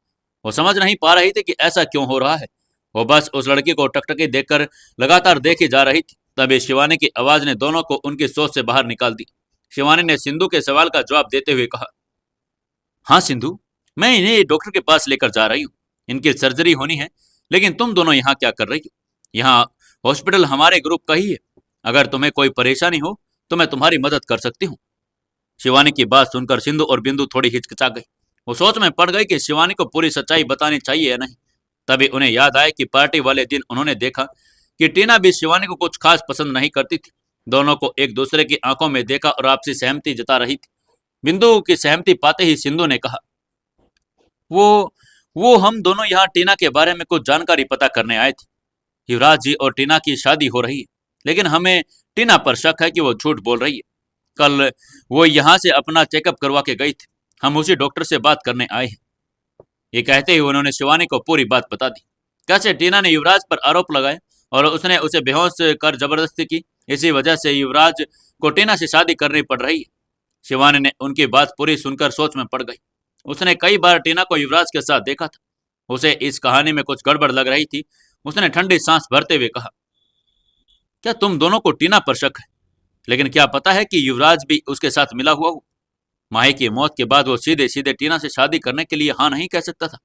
वो समझ नहीं पा रही थी कि ऐसा क्यों हो रहा है। वो बस उस लड़की को टकटकी देखकर लगातार देखी जा रही थी। तभी शिवानी की आवाज ने दोनों को उनकी सोच से बाहर निकाल दी। शिवानी ने सिंधु के सवाल का जवाब देते हुए कहा, हाँ सिंधु, मैं इन्हें डॉक्टर के पास लेकर जा रही हूँ। इनकी सर्जरी होनी है। लेकिन तुम दोनों यहाँ क्या कर रही हो? यहाँ हॉस्पिटल हमारे ग्रुप का ही है। अगर तुम्हें कोई परेशानी हो तो मैं तुम्हारी मदद कर सकती हूँ। शिवानी की बात सुनकर सिंधु और बिंदु थोड़ी हिचकिचा गई। वो सोच में पड़ गई कि शिवानी को पूरी सच्चाई बतानी चाहिए या नहीं। तभी उन्हें याद आया कि पार्टी वाले दिन उन्होंने देखा कि टीना भी शिवानी को कुछ खास पसंद नहीं करती थी। दोनों को एक दूसरे की आंखों में देखा और आपसी सहमति जता रही थी। बिंदु की सहमति पाते ही सिंधु ने कहा, वो वो हम दोनों यहाँ टीना के बारे में कुछ जानकारी पता करने आए थे। युवराज जी और टीना की शादी हो रही है, लेकिन हमें टीना पर शक है कि वो झूठ बोल रही है। कल वो यहाँ से अपना चेकअप करवा के गई थी। हम उसी डॉक्टर से बात करने आए हैं। ये कहते ही उन्होंने शिवानी को पूरी बात बता दी। कैसे टीना ने युवराज पर आरोप लगाए और उसने उसे बेहोश कर जबरदस्ती की। इसी वजह से युवराज को टीना से शादी करनी पड़ रही है। शिवानी ने उनकी बात पूरी सुनकर सोच में पड़ गई। उसने कई बार टीना को युवराज के साथ देखा था। उसे इस कहानी में कुछ गड़बड़ लग रही थी। उसने ठंडी सांस भरते हुए कहा, क्या तुम दोनों को टीना पर शक है? लेकिन क्या पता है कि युवराज भी उसके साथ मिला हुआ हो? माही की मौत के बाद वो सीधे सीधे टीना से शादी करने के लिए हाँ नहीं कह सकता था।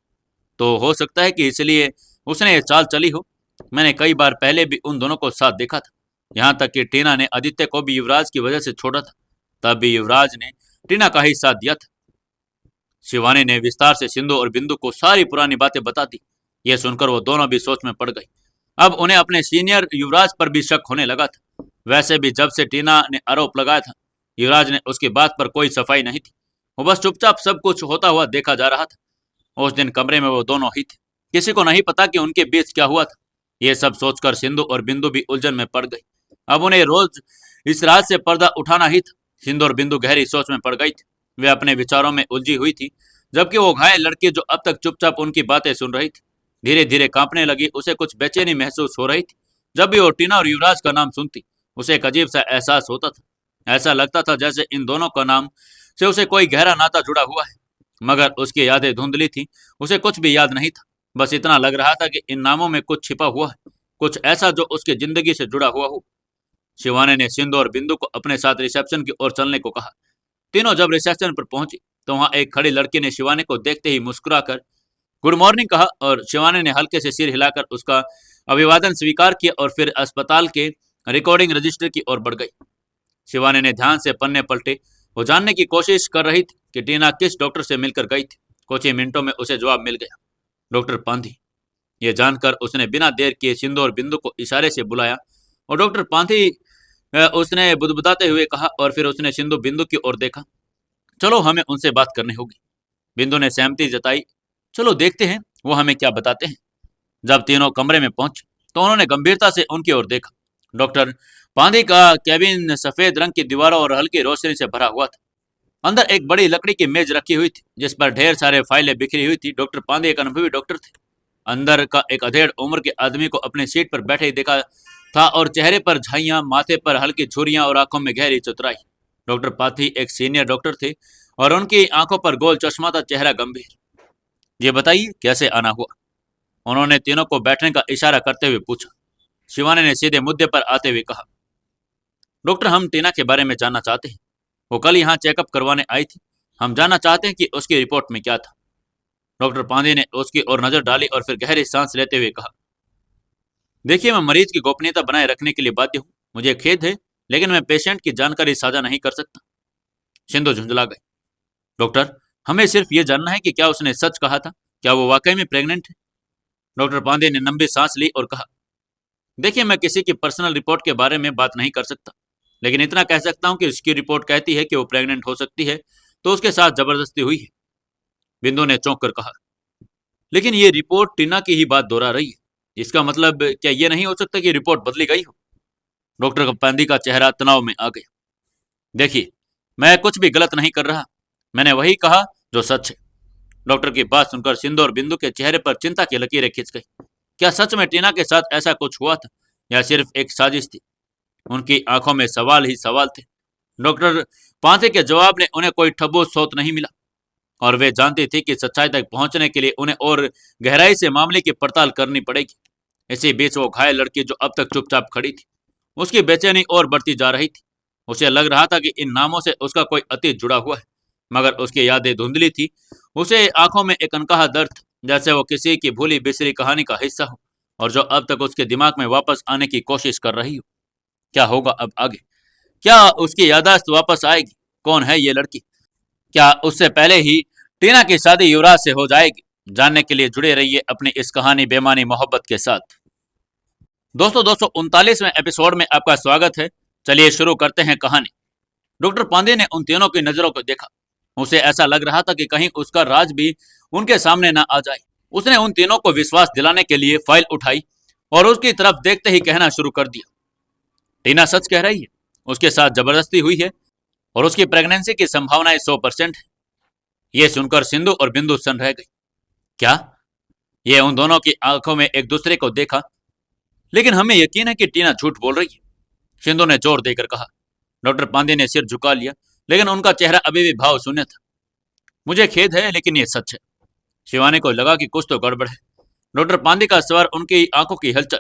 तो हो सकता है कि इसलिए उसने ये चाल चली हो। मैंने कई बार पहले भी उन दोनों को साथ देखा था। यहाँ तक कि टीना ने आदित्य को भी युवराज की वजह से छोड़ा था। तब भी युवराज ने टीना का ही साथ दिया था। शिवानी ने विस्तार से सिंधु और बिंदु को सारी पुरानी बातें बता दी। यह सुनकर वो दोनों भी सोच में पड़ गई। अब उन्हें अपने सीनियर युवराज पर भी शक होने लगा था। वैसे भी जब से टीना ने आरोप लगाया था, युवराज ने उसकी बात पर कोई सफाई नहीं थी। वो बस चुपचाप सब कुछ होता हुआ देखा जा रहा था। उस दिन कमरे में वो दोनों ही थे। किसी को नहीं पता कि उनके बीच क्या हुआ था। ये सब सोचकर सिंधु और बिंदु भी उलझन में पड़ गई। अब उन्हें रोज इस राज से पर्दा उठाना ही था। सिंधु और बिंदु गहरी सोच में पड़ गई थी। वे अपने विचारों में उलझी हुई थी, जबकि वो घायल लड़की जो अब तक चुपचाप उनकी बातें सुन रही थी, धीरे धीरे कांपने लगी। उसे कुछ बेचैनी महसूस हो रही थी। जब भी वो टीना और युवराज का नाम सुनती, उसे एक अजीब सा एहसास होता था। ऐसा लगता था जैसे इन दोनों का नाम से उसे कोई गहरा नाता जुड़ा हुआ है। मगर उसकी यादें धुंधली थी। उसे कुछ भी याद नहीं था। बस इतना लग रहा था कि इन नामों में कुछ छिपा हुआ है, कुछ ऐसा जो उसकी जिंदगी से जुड़ा हुआ हो। शिवानी ने सिंधु और बिंदु को अपने साथ रिसेप्शन की ओर चलने को कहा। तीनों जब रिसेप्शन पर पहुंची तो वहां एक खड़ी लड़की ने शिवानी को देखते ही मुस्कुराकर गुड मॉर्निंग कहा और शिवानी ने हल्के से सिर हिलाकर उसका अभिवादन स्वीकार किया और फिर अस्पताल के रिकॉर्डिंग रजिस्टर की ओर बढ़ गई। शिवानी ने ध्यान से पन्ने पलटे। वो जानने की कोशिश कर रही थी कि टीना किस डॉक्टर से मिलकर गई थी। कुछ ही मिनटों में उसे जवाब मिल गया, डॉक्टर पांधी। ये जानकर उसने बिना देर किए सिंधु और बिंदु को इशारे से बुलाया और डॉक्टर पांधी उसने बुदबुदाते हुए कहा और फिर उसने सिंधु बिंदु की ओर देखा। चलो हमें उनसे बात करनी होगी। बिंदु ने सहमति जताई। चलो देखते हैं वो हमें क्या बताते हैं। जब तीनों कमरे में पहुंचे तो उन्होंने गंभीरता से उनकी ओर देखा। डॉक्टर पांधी का कैबिन सफेद रंग की दीवारों और हल्की रोशनी से भरा हुआ था। अंदर एक बड़ी लकड़ी की मेज रखी हुई थी जिस पर ढेर सारे फाइलें बिखरी हुई थी। डॉक्टर पांडे एक अनुभवी डॉक्टर थे। अंदर का एक अधेड़ उम्र के आदमी को अपने सीट पर बैठे ही देखा था और चेहरे पर झाइयां, माथे पर हल्की झुर्रियां और आंखों में गहरी चतुराई। डॉक्टर पाथी एक सीनियर डॉक्टर थे और उनकी आंखों पर गोल चश्मा था, चेहरा गंभीर। ये बताइए कैसे आना हुआ? उन्होंने तीनों को बैठने का इशारा करते हुए पूछा। शिवानी ने सीधे मुद्दे पर आते हुए कहा, डॉक्टर हम टीना के बारे में जानना चाहते हैं। वो कल यहाँ चेकअप करवाने आई थी। हम जानना चाहते हैं कि उसकी रिपोर्ट में क्या था। डॉक्टर पांडे ने उसकी ओर नजर डाली और फिर गहरी सांस लेते हुए कहा, देखिए मैं मरीज की गोपनीयता बनाए रखने के लिए बाध्य हूँ। मुझे खेद है, लेकिन मैं पेशेंट की जानकारी साझा नहीं कर सकता। सिंधु झुंझला गई। डॉक्टर हमें सिर्फ ये जानना है कि क्या उसने सच कहा था, क्या वो वाकई में प्रेग्नेंट है? डॉक्टर पांडे ने लंबी सांस ली और कहा, देखिए मैं किसी की पर्सनल रिपोर्ट के बारे में बात नहीं कर सकता, लेकिन इतना कह सकता हूँ कि उसकी रिपोर्ट कहती है कि वो प्रेग्नेंट हो सकती है, तो उसके साथ जबरदस्ती हुई है। बिंदु ने चौंक कर कहा, लेकिन ये रिपोर्ट टीना की ही बात दोहरा रही है। इसका मतलब क्या ये नहीं हो सकता कि रिपोर्ट बदली गई हो? डॉक्टर पांडे का चेहरा तनाव में आ गया। देखिए मैं कुछ भी गलत नहीं कर रहा। मैंने वही कहा जो सच है। डॉक्टर की बात सुनकर सिंधु और बिंदु के चेहरे पर चिंता की लकीरें खिंच गई। क्या सच में टीना के साथ ऐसा कुछ हुआ था या सिर्फ एक साजिश थी? उनकी आंखों में सवाल ही सवाल थे। डॉक्टर पांथे के जवाब ने उन्हें कोई ठबोस स्रोत नहीं मिला और वे जानती थी कि सच्चाई तक पहुंचने के लिए उन्हें और गहराई से मामले की पड़ताल करनी पड़ेगी। इसी बीच वो घायल लड़की जो अब तक चुपचाप खड़ी थी, उसकी बेचैनी और बढ़ती जा रही थी। उसे लग रहा था कि इन नामों से उसका कोई अतीत जुड़ा हुआ है, मगर उसकी यादें धुंधली थी। उसे आंखों में एक अनकहा दर्द था, जैसे वो किसी की भूली बिसरी कहानी का हिस्सा हो और जो अब तक उसके दिमाग में वापस आने की कोशिश कर रही हो। क्या होगा अब आगे? क्या उसकी याददाश्त वापस आएगी? कौन है ये लड़की? क्या उससे पहले ही टीना की शादी युवराज से हो जाएगी? जानने के लिए जुड़े रहिए अपनी इस कहानी बेमानी मोहब्बत के साथ। दोस्तों 239वें एपिसोड में आपका स्वागत है। चलिए शुरू करते हैं कहानी। डॉक्टर पांडे ने उन तीनों की नजरों को देखा। उसे ऐसा लग रहा था कि कहीं उसका राज भी उनके सामने ना आ जाए। उसने उन तीनों को विश्वास दिलाने के लिए फाइल उठाई और उसकी तरफ देखते ही कहना शुरू कर दिया, टीना सच कह रही है, उसके साथ जबरदस्ती हुई है और उसकी प्रेगनेंसी की संभावनाएं 100% है। ये सुनकर सिंधु और बिंदु सन रह गई। क्या? ये उन दोनों की आंखों में एक दूसरे को देखा। लेकिन हमें यकीन है कि टीना झूठ बोल रही है, सिंधु ने जोर देकर कहा। डॉक्टर पांडे ने सिर झुका लिया, लेकिन उनका चेहरा अभी भी भाव शून्य था। मुझे खेद है, लेकिन ये सच है। शिवानी को लगा कि कुछ तो गड़बड़ है। डॉक्टर पांडे का स्वर, उनकी आंखों की हलचल,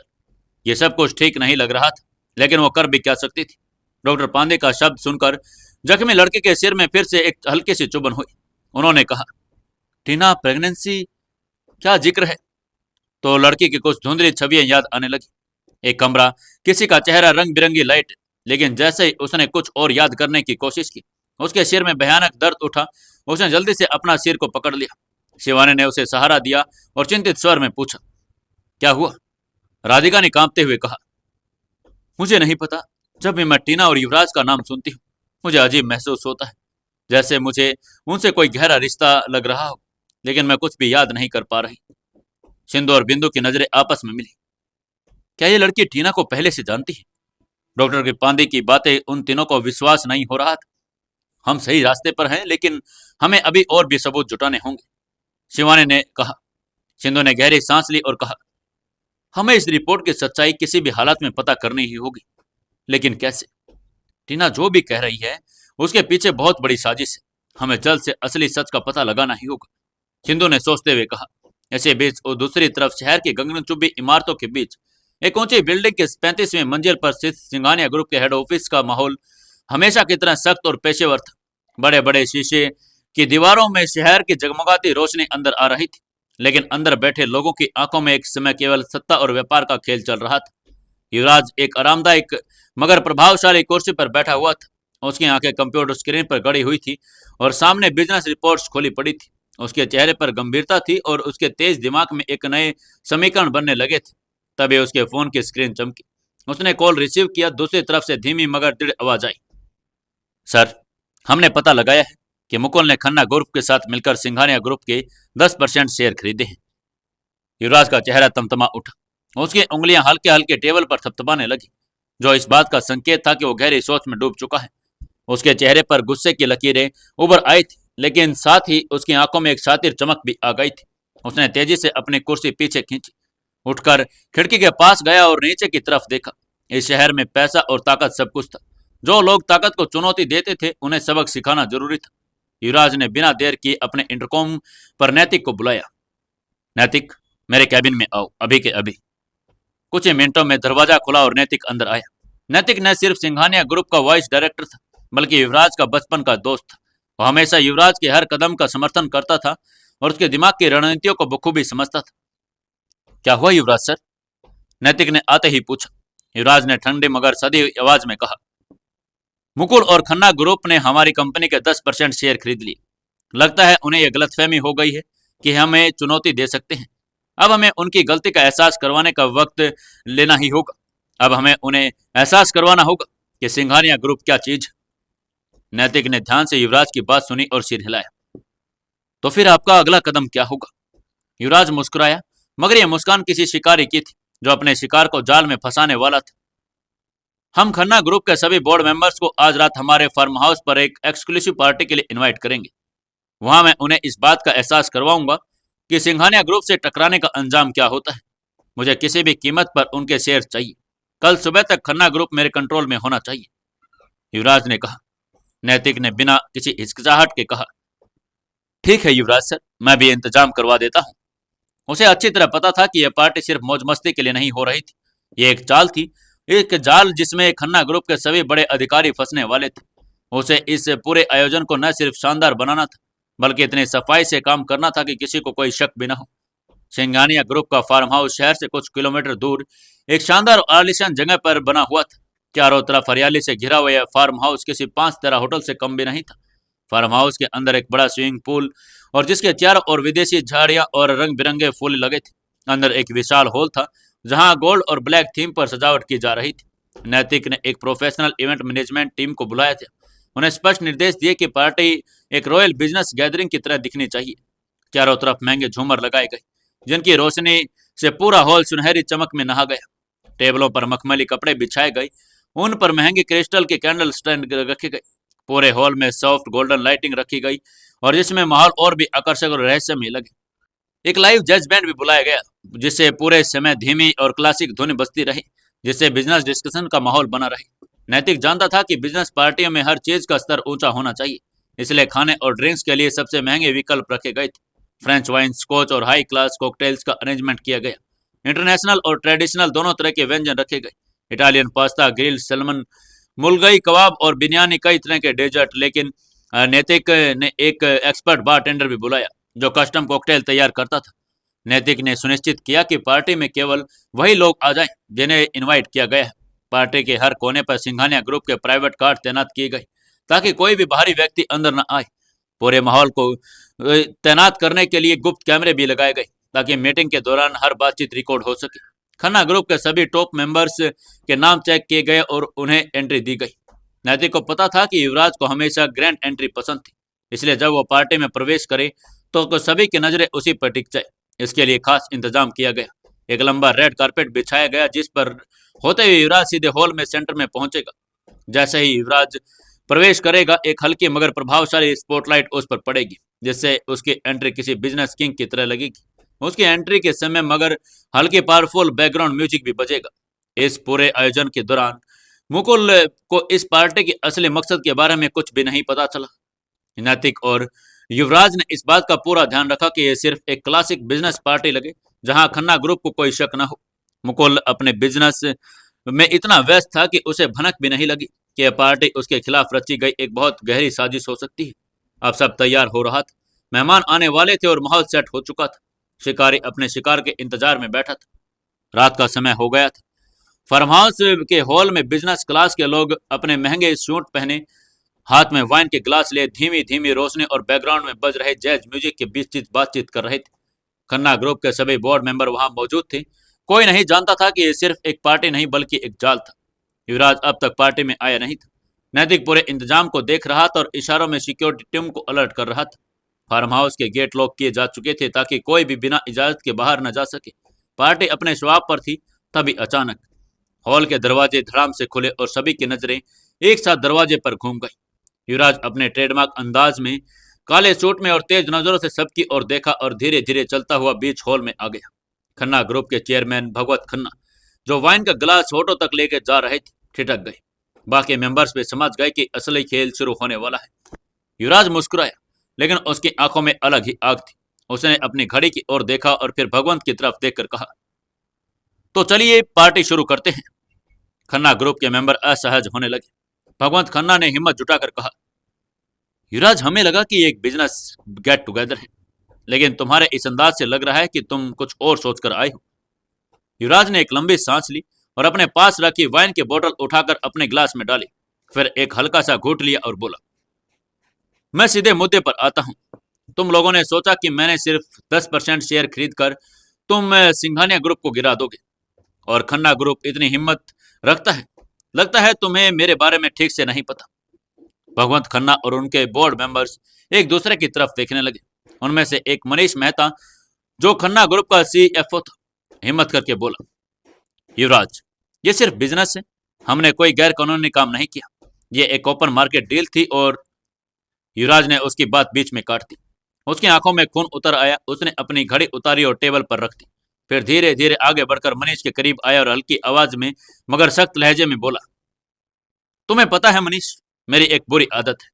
ये सब कुछ ठीक नहीं लग रहा था, लेकिन वो कर भी क्या सकती थी। डॉक्टर पांडे का शब्द सुनकर जख्मी लड़के के सिर में फिर से एक हल्की सी चुभन हुई। उन्होंने कहा, टीना प्रेगनेंसी, क्या जिक्र है? तो लड़की की कुछ धुंधली छवियां याद आने लगी। एक कमरा, किसी का चेहरा, रंग बिरंगी लाइट। लेकिन जैसे ही उसने कुछ और याद करने की कोशिश की, उसके सिर में भयानक दर्द उठा। उसने जल्दी से अपना सिर को पकड़ लिया। शिवानी ने उसे सहारा दिया और चिंतित स्वर में पूछा, क्या हुआ? राधिका ने कांपते हुए कहा, मुझे नहीं पता। जब भी मैं टीना और युवराज का नाम सुनती हूँ, मुझे अजीब महसूस होता है, जैसे मुझे उनसे कोई गहरा रिश्ता लग रहा हो, लेकिन मैं कुछ भी याद नहीं कर पा रही। सिंधु और बिंदु की नजरें आपस में मिली। क्या ये लड़की टीना को पहले से जानती है? डॉक्टर के पांडे की बातें उन तीनों को विश्वास नहीं हो रहा था। हम सही रास्ते पर हैं, लेकिन हमें अभी और भी सबूत जुटाने होंगे, शिवानी ने कहा। सिंधु ने गहरी सांस ली और कहा, हमें इस रिपोर्ट की सच्चाई किसी भी हालत में पता करनी ही होगी, लेकिन कैसे? टीना जो भी कह रही है, उसके पीछे बहुत बड़ी साजिश है। हमें जल्द से असली सच का पता लगाना ही होगा, सिंधु ने सोचते हुए कहा। ऐसे बीच और दूसरी तरफ शहर की गगनचुंबी इमारतों के बीच एक ऊंची बिल्डिंग के 35वें मंजिल पर स्थित सिंघानिया ग्रुप के हेड ऑफिस का माहौल हमेशा की तरह सख्त और पेशेवर था। बड़े बड़े शीशे की दीवारों में शहर की जगमगाती रोशनी अंदर आ रही थी, लेकिन अंदर बैठे लोगों की आंखों में एक समय केवल सत्ता और व्यापार का खेल चल रहा था। युवराज एक आरामदायक मगर प्रभावशाली कुर्सी पर बैठा हुआ था। उसकी आंखें कंप्यूटर स्क्रीन पर गड़ी हुई थी और सामने बिजनेस रिपोर्ट्स खोली पड़ी थी। उसके चेहरे पर गंभीरता थी और उसके तेज दिमाग में एक नए समीकरण बनने लगे थे। तभी उसके फोन की स्क्रीन चमकी। उसने कॉल रिसीव किया। दूसरी तरफ से धीमी मगर दृढ़ आवाज आई, सर, हमने पता लगाया है कि मुकुल ने खन्ना ग्रुप के साथ मिलकर सिंघानिया ग्रुप के 10% शेयर खरीदे हैं। युवराज का चेहरा तमतमा उठा। उसकी उंगलियां हल्के हल्के टेबल पर थपथपाने लगी, जो इस बात का संकेत था कि वो गहरी सोच में डूब चुका है। उसके चेहरे पर गुस्से की लकीरें उभर आई थी, लेकिन साथ ही उसकी आंखों में एक शातिर चमक भी आ गई थी। उसने तेजी से अपनी कुर्सी पीछे खींची, उठकर खिड़की के पास गया और नीचे की तरफ देखा। इस शहर में पैसा और ताकत सब कुछ था। जो लोग ताकत को चुनौती देते थे, उन्हें सबक सिखाना जरूरी था। युवराज ने बिना देर किए अपने इंटरकॉम पर नैतिक को बुलाया। नैतिक, मेरे कैबिन में आओ, अभी के अभी। कुछ ही मिनटों में दरवाजा खुला और नैतिक अंदर आया। नैतिक न सिर्फ सिंघानिया ग्रुप का वाइस डायरेक्टर था, बल्कि युवराज का बचपन का दोस्त था। वो हमेशा युवराज के हर कदम का समर्थन करता था और उसके दिमाग की रणनीतियों को बखूबी समझता था। क्या हुआ युवराज सर? नैतिक ने आते ही पूछा। युवराज ने ठंडी मगर सदी हुई आवाज में कहा, मुकुल और खन्ना ग्रुप ने हमारी कंपनी के 10% शेयर खरीद लिए। लगता है उन्हें यह गलतफहमी हो गई है कि हमें चुनौती दे सकते हैं। अब हमें उनकी गलती का एहसास करवाने का वक्त लेना ही होगा। अब हमें उन्हें एहसास करवाना होगा कि सिंघानिया ग्रुप क्या चीज है। नैतिक ने ध्यान से युवराज की बात सुनी और सिर हिलाया। तो फिर आपका अगला कदम क्या होगा? युवराज मुस्कुराया, मगर यह मुस्कान किसी शिकारी की थी जो अपने शिकार को जाल में फंसाने वाला था। हम खन्ना ग्रुप के सभी बोर्ड मेंबर्स को आज रात हमारे फार्म हाउस पर एक एक्सक्लूसिव पार्टी के लिए इनवाइट करेंगे। वहां मैं उन्हें इस बात का एहसास करवाऊंगा कि सिंघानिया ग्रुप से टकराने का अंजाम क्या होता है। मुझे किसी भी कीमत पर उनके शेयर चाहिए। कल सुबह तक खन्ना ग्रुप मेरे कंट्रोल में होना चाहिए, युवराज ने कहा। नैतिक ने बिना किसी हिचकिचाहट के कहा, ठीक है युवराज सर, मैं भी इंतजाम करवा देता हूँ। उसे अच्छी तरह पता था कि यह पार्टी सिर्फ मौज मस्ती के लिए नहीं हो रही थी। ये एक चाल थी, एक जाल जिसमें खन्ना ग्रुप के सभी बड़े अधिकारी फंसने वाले थे। उसे इस पूरे आयोजन को न सिर्फ शानदार बनाना था, बल्कि इतनी सफाई से काम करना था कि किसी को कोई शक भी न हो। सिंघानिया ग्रुप का फार्म हाउस शहर से कुछ किलोमीटर दूर एक शानदार और आलीशान जगह पर बना हुआ था। चारों तरफ हरियाली से घिरा हुआ यह फार्म हाउस किसी 5 तारा होटल से कम भी नहीं था। फार्म हाउस के अंदर एक बड़ा स्विमिंग पूल और जिसके चारों ओर विदेशी झाड़ियां और रंग बिरंगे फूल लगे थे। अंदर एक विशाल हॉल था जहां गोल्ड और ब्लैक थीम पर सजावट की जा रही थी। नैतिक ने एक प्रोफेशनल इवेंट मैनेजमेंट टीम को बुलाया था। उन्हें स्पष्ट निर्देश दिए कि पार्टी एक रॉयल बिजनेस गैदरिंग की तरह दिखनी चाहिए। चारों तरफ महंगे झूमर लगाए गए, जिनकी रोशनी से पूरा हॉल सुनहरी चमक में नहा गया। टेबलों पर मखमली कपड़े बिछाए गए, उन पर महंगे क्रिस्टल के कैंडल स्टैंड रखे गए। पूरे हॉल में सॉफ्ट गोल्डन लाइटिंग रखी गई और जिसमें माहौल और भी आकर्षक और रहस्यमय लगे। एक लाइव जज बैंड भी बुलाया गया, जिससे पूरे समय धीमी और क्लासिक धुन बजती रही, जिससे बिजनेस डिस्कशन का माहौल बना रहे। नैतिक जानता था कि बिजनेस पार्टियों में हर चीज का स्तर ऊंचा होना चाहिए, इसलिए खाने और ड्रिंक्स के लिए सबसे महंगे विकल्प रखे गए थे। फ्रेंच वाइन, स्कॉच और हाई क्लास कॉकटेल्स का अरेंजमेंट किया गया। इंटरनेशनल और ट्रेडिशनल दोनों तरह के व्यंजन रखे गए। इटालियन पास्ता, ग्रिल्ड सैल्मन, मुलगई कबाब और बिरयानी, कई तरह के डेजर्ट। लेकिन नैतिक ने एक एक्सपर्ट बारटेंडर भी बुलाया जो कस्टम कॉकटेल तैयार करता था। नैतिक ने सुनिश्चित किया कि पार्टी में केवल वही लोग आ जाएं जिन्हें इनवाइट किया गया है। पार्टी के हर कोने पर सिंघानिया ग्रुप के प्राइवेट कार तैनात किए गए ताकि कोई भी बाहरी व्यक्ति अंदर न आए। पूरे माहौल को तैनात करने के लिए गुप्त कैमरे भी लगाए गए ताकि मीटिंग के दौरान हर बातचीत रिकॉर्ड हो सके। खन्ना ग्रुप के सभी टॉप मेंबर्स के नाम चेक किए गए और उन्हें एंट्री दी गई। नैतिक को पता था कि युवराज को हमेशा ग्रैंड एंट्री पसंद थी, इसलिए जब वो पार्टी में प्रवेश करे तो सभी की नजरें उसी पर टिक जाए। इसके लिए खास इंतजाम किया गया। एक लंबा रेड कारपेट बिछाया गया जिस पर होते हुए युवराज सीधे हॉल में सेंटर में पहुंचेगा। जैसे ही युवराज प्रवेश करेगा, एक हल्की मगर प्रभावशाली स्पॉटलाइट उस पर पड़ेगी, जिससे उसकी एंट्री किसी बिजनेस किंग की तरह लगेगी। उसकी एंट्री के समय मगर हल्की पावरफुल बैकग्राउंड म्यूजिक भी बजेगा। इस पूरे आयोजन के दौरान मुकुल को इस पार्टी के असली मकसद के बारे में कुछ भी नहीं पता चला। नैतिक और युवराज ने इस बात का पूरा ध्यान रखा कि यह सिर्फ एक क्लासिक बिजनेस पार्टी लगे जहां खन्ना ग्रुप को कोई शक न हो। मुकुल अपने बिजनेस में इतना व्यस्त था कि उसे भनक भी नहीं लगी कि यह पार्टी उसके खिलाफ रची गई एक बहुत गहरी साजिश हो सकती है। अब सब तैयार हो रहा था, मेहमान आने वाले थे और माहौल सेट हो चुका था। शिकारी अपने शिकार के इंतजार में बैठा था। रात का समय हो गया था। फार्म हाउस के हॉल में बिजनेस क्लास के लोग अपने महंगे सूट पहने, हाथ में वाइन के ग्लास लिए धीमी धीमी रोशनी और बैकग्राउंड में बज रहे जैज म्यूजिक के बीच बातचीत कर रहे थे। खन्ना ग्रुप के सभी बोर्ड मेंबर वहां मौजूद थे। कोई नहीं जानता था कि यह सिर्फ एक पार्टी नहीं बल्कि एक जाल था। युवराज अब तक पार्टी में आया नहीं था। नैतिक पूरे इंतजाम को देख रहा था और इशारों में सिक्योरिटी टीम को अलर्ट कर रहा था। फार्म हाउस के गेट लॉक किए जा चुके थे ताकि कोई भी बिना इजाजत के बाहर न जा सके। पार्टी अपने शवाब पर थी। तभी अचानक हॉल के दरवाजे धड़ाम से खुले और सभी की नजरें एक साथ दरवाजे पर घूम गई। युवराज अपने ट्रेडमार्क अंदाज में, काले सूट में और तेज नजरों से सबकी ओर देखा और धीरे धीरे चलता हुआ बीच हॉल में आ गया। खन्ना ग्रुप के चेयरमैन भगवत खन्ना, जो वाइन का गिलास होठों तक लेकर जा रहे थे, ठिठक गए। बाकी मेंबर्स भी समझ गए कि असली खेल शुरू होने वाला है। युवराज मुस्कुराया, लेकिन उसकी आंखों में अलग ही आग थी। उसने अपनी घड़ी की ओर देखा और फिर भगवंत की तरफ देखकर कहा, तो चलिए पार्टी शुरू करते हैं। खन्ना ग्रुप के मेंबर असहज होने लगे। भगवंत खन्ना ने हिम्मत जुटाकर कहा, युवराज, हमें लगा कि एक बिजनेस गेट टुगेदर है, लेकिन तुम्हारे इस अंदाज से लग रहा है कि तुम कुछ और सोचकर आए हो। युवराज ने एक लंबी सांस ली और अपने पास रखी वाइन की बोतल उठाकर अपने ग्लास में डाली। फिर एक हल्का सा घूंट लिया और बोला, मैं सीधे मुद्दे पर आता हूं। तुम लोगों ने सोचा कि मैंने सिर्फ 10% शेयर खरीद कर तुम सिंघानिया ग्रुप को गिरा दोगे, और खन्ना ग्रुप इतनी हिम्मत रखता है। लगता है तुम्हें मेरे बारे में ठीक से नहीं पता। भगवंत खन्ना और उनके बोर्ड मेंबर्स एक दूसरे की तरफ देखने लगे। उनमें से एक मनीष मेहता, जो खन्ना ग्रुप का CFO था, हिम्मत करके बोला, युवराज, ये सिर्फ बिजनेस है। हमने कोई गैर कानूनी काम नहीं किया। ये एक ओपन मार्केट डील थी। और युवराज ने उसकी बात बीच में काट दी। उसकी आंखों में खून उतर आया। उसने अपनी घड़ी उतारी और टेबल पर रख दी। फिर धीरे धीरे आगे बढ़कर मनीष के करीब आया और हल्की आवाज में मगर सख्त लहजे में बोला, तुम्हें पता है मनीष, मेरी एक बुरी आदत है,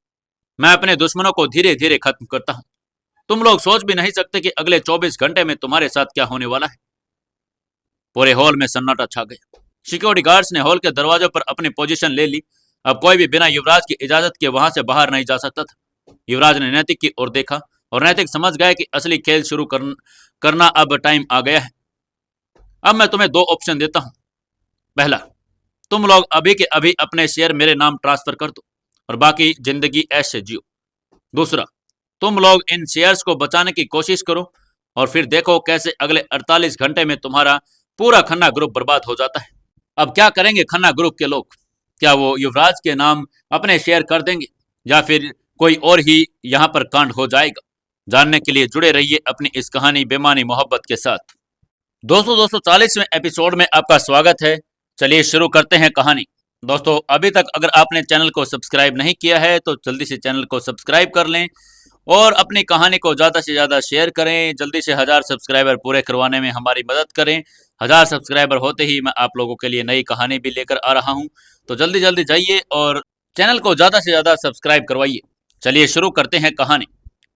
मैं अपने दुश्मनों को धीरे धीरे खत्म करता हूँ। तुम लोग सोच भी नहीं सकते कि अगले 24 घंटे में तुम्हारे साथ क्या होने वाला है। पूरे हॉल में सन्नाटा छा गया। सिक्योरिटी गार्ड्स ने हॉल के दरवाजों पर अपनी पोजीशन ले ली। अब कोई भी बिना युवराज की इजाजत के वहां से बाहर नहीं जा सकता था। युवराज ने नैतिक की ओर देखा और नैतिक समझ गया कि असली खेल शुरू करना अब टाइम आ गया है। अब मैं तुम्हें 2 ऑप्शन देता हूं। पहला, तुम लोग अभी के अभी अपने शेयर मेरे नाम ट्रांसफर कर दो और बाकी जिंदगी ऐश से जियो। दूसरा, तुम लोग इन शेयर्स को बचाने की कोशिश करो और फिर देखो कैसे अगले 48 घंटे में तुम्हारा पूरा खन्ना ग्रुप बर्बाद हो जाता है। अब क्या करेंगे खन्ना ग्रुप के लोग? क्या वो युवराज के नाम अपने शेयर कर देंगे या फिर कोई और ही यहाँ पर कांड हो जाएगा? जानने के लिए जुड़े रहिए अपनी इस कहानी बेमानी मोहब्बत के साथ। दोस्तों, 240वें एपिसोड में आपका स्वागत है। चलिए शुरू करते हैं कहानी। दोस्तों, अभी तक अगर आपने चैनल को सब्सक्राइब नहीं किया है तो जल्दी से चैनल को सब्सक्राइब कर लें और अपनी कहानी को ज़्यादा से ज़्यादा शेयर करें। जल्दी से 1000 सब्सक्राइबर पूरे करवाने में हमारी मदद करें। 1000 सब्सक्राइबर होते ही मैं आप लोगों के लिए नई कहानी भी लेकर आ रहा हूं, तो जल्दी जल्दी जाइए और चैनल को ज़्यादा से ज़्यादा सब्सक्राइब करवाइए। चलिए शुरू करते हैं कहानी।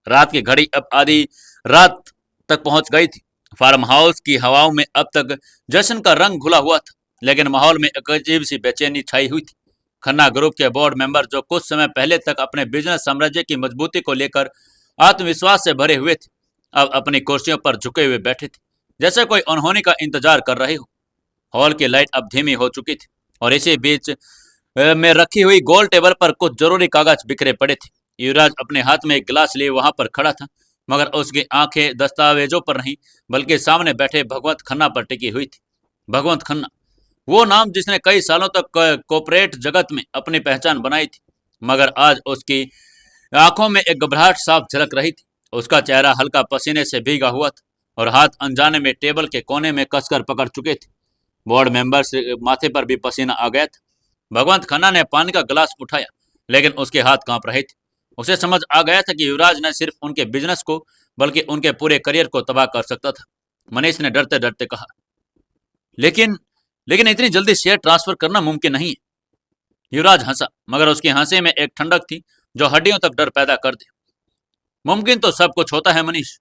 रात की घड़ी अब आधी रात तक पहुंच गई थी। फार्म हाउस की हवाओं में अब तक जश्न का रंग घुला हुआ था, लेकिन माहौल में एक अजीब सी बेचैनी छाई हुई थी। खन्ना ग्रुप के बोर्ड मेंबर, जो कुछ समय पहले तक अपने बिजनेस साम्राज्य की मजबूती को लेकर आत्मविश्वास से भरे हुए थे, अब अपनी कुर्सियों पर झुके हुए बैठे थे, जैसे कोई अनहोनी का इंतजार कर रहे हो। हॉल की लाइट अब धीमी हो चुकी थी और इसी बीच में रखी हुई गोल टेबल पर कुछ जरूरी कागज बिखरे पड़े थे। युवराज अपने हाथ में एक गिलास लिए वहां पर खड़ा था, मगर उसकी आंखें दस्तावेजों पर नहीं बल्कि सामने बैठे भगवंत खन्ना पर टिकी हुई थी। भगवंत खन्ना, वो नाम जिसने कई सालों तक कॉर्पोरेट जगत में अपनी पहचान बनाई थी, मगर आज उसकी आंखों में एक घबराहट साफ झलक रही थी। उसका चेहरा हल्का पसीने से भीगा हुआ था और हाथ अनजाने में टेबल के कोने में कसकर पकड़ चुके थे। बोर्ड मेंबर से माथे पर भी पसीना आ गया था। भगवंत खन्ना ने पानी का गिलास उठाया, लेकिन उसके हाथ कांप रहे थे। उसे समझ आ गया था कि युवराज न सिर्फ उनके बिजनेस को बल्कि उनके पूरे करियर को तबाह कर सकता था। मनीष ने डरते डरते कहा, लेकिन लेकिन इतनी जल्दी शेयर ट्रांसफर करना मुमकिन नहीं है। युवराज हंसा, मगर उसके हंसे में एक ठंडक थी जो हड्डियों तक डर पैदा कर दे। मुमकिन तो सब कुछ होता है मनीष।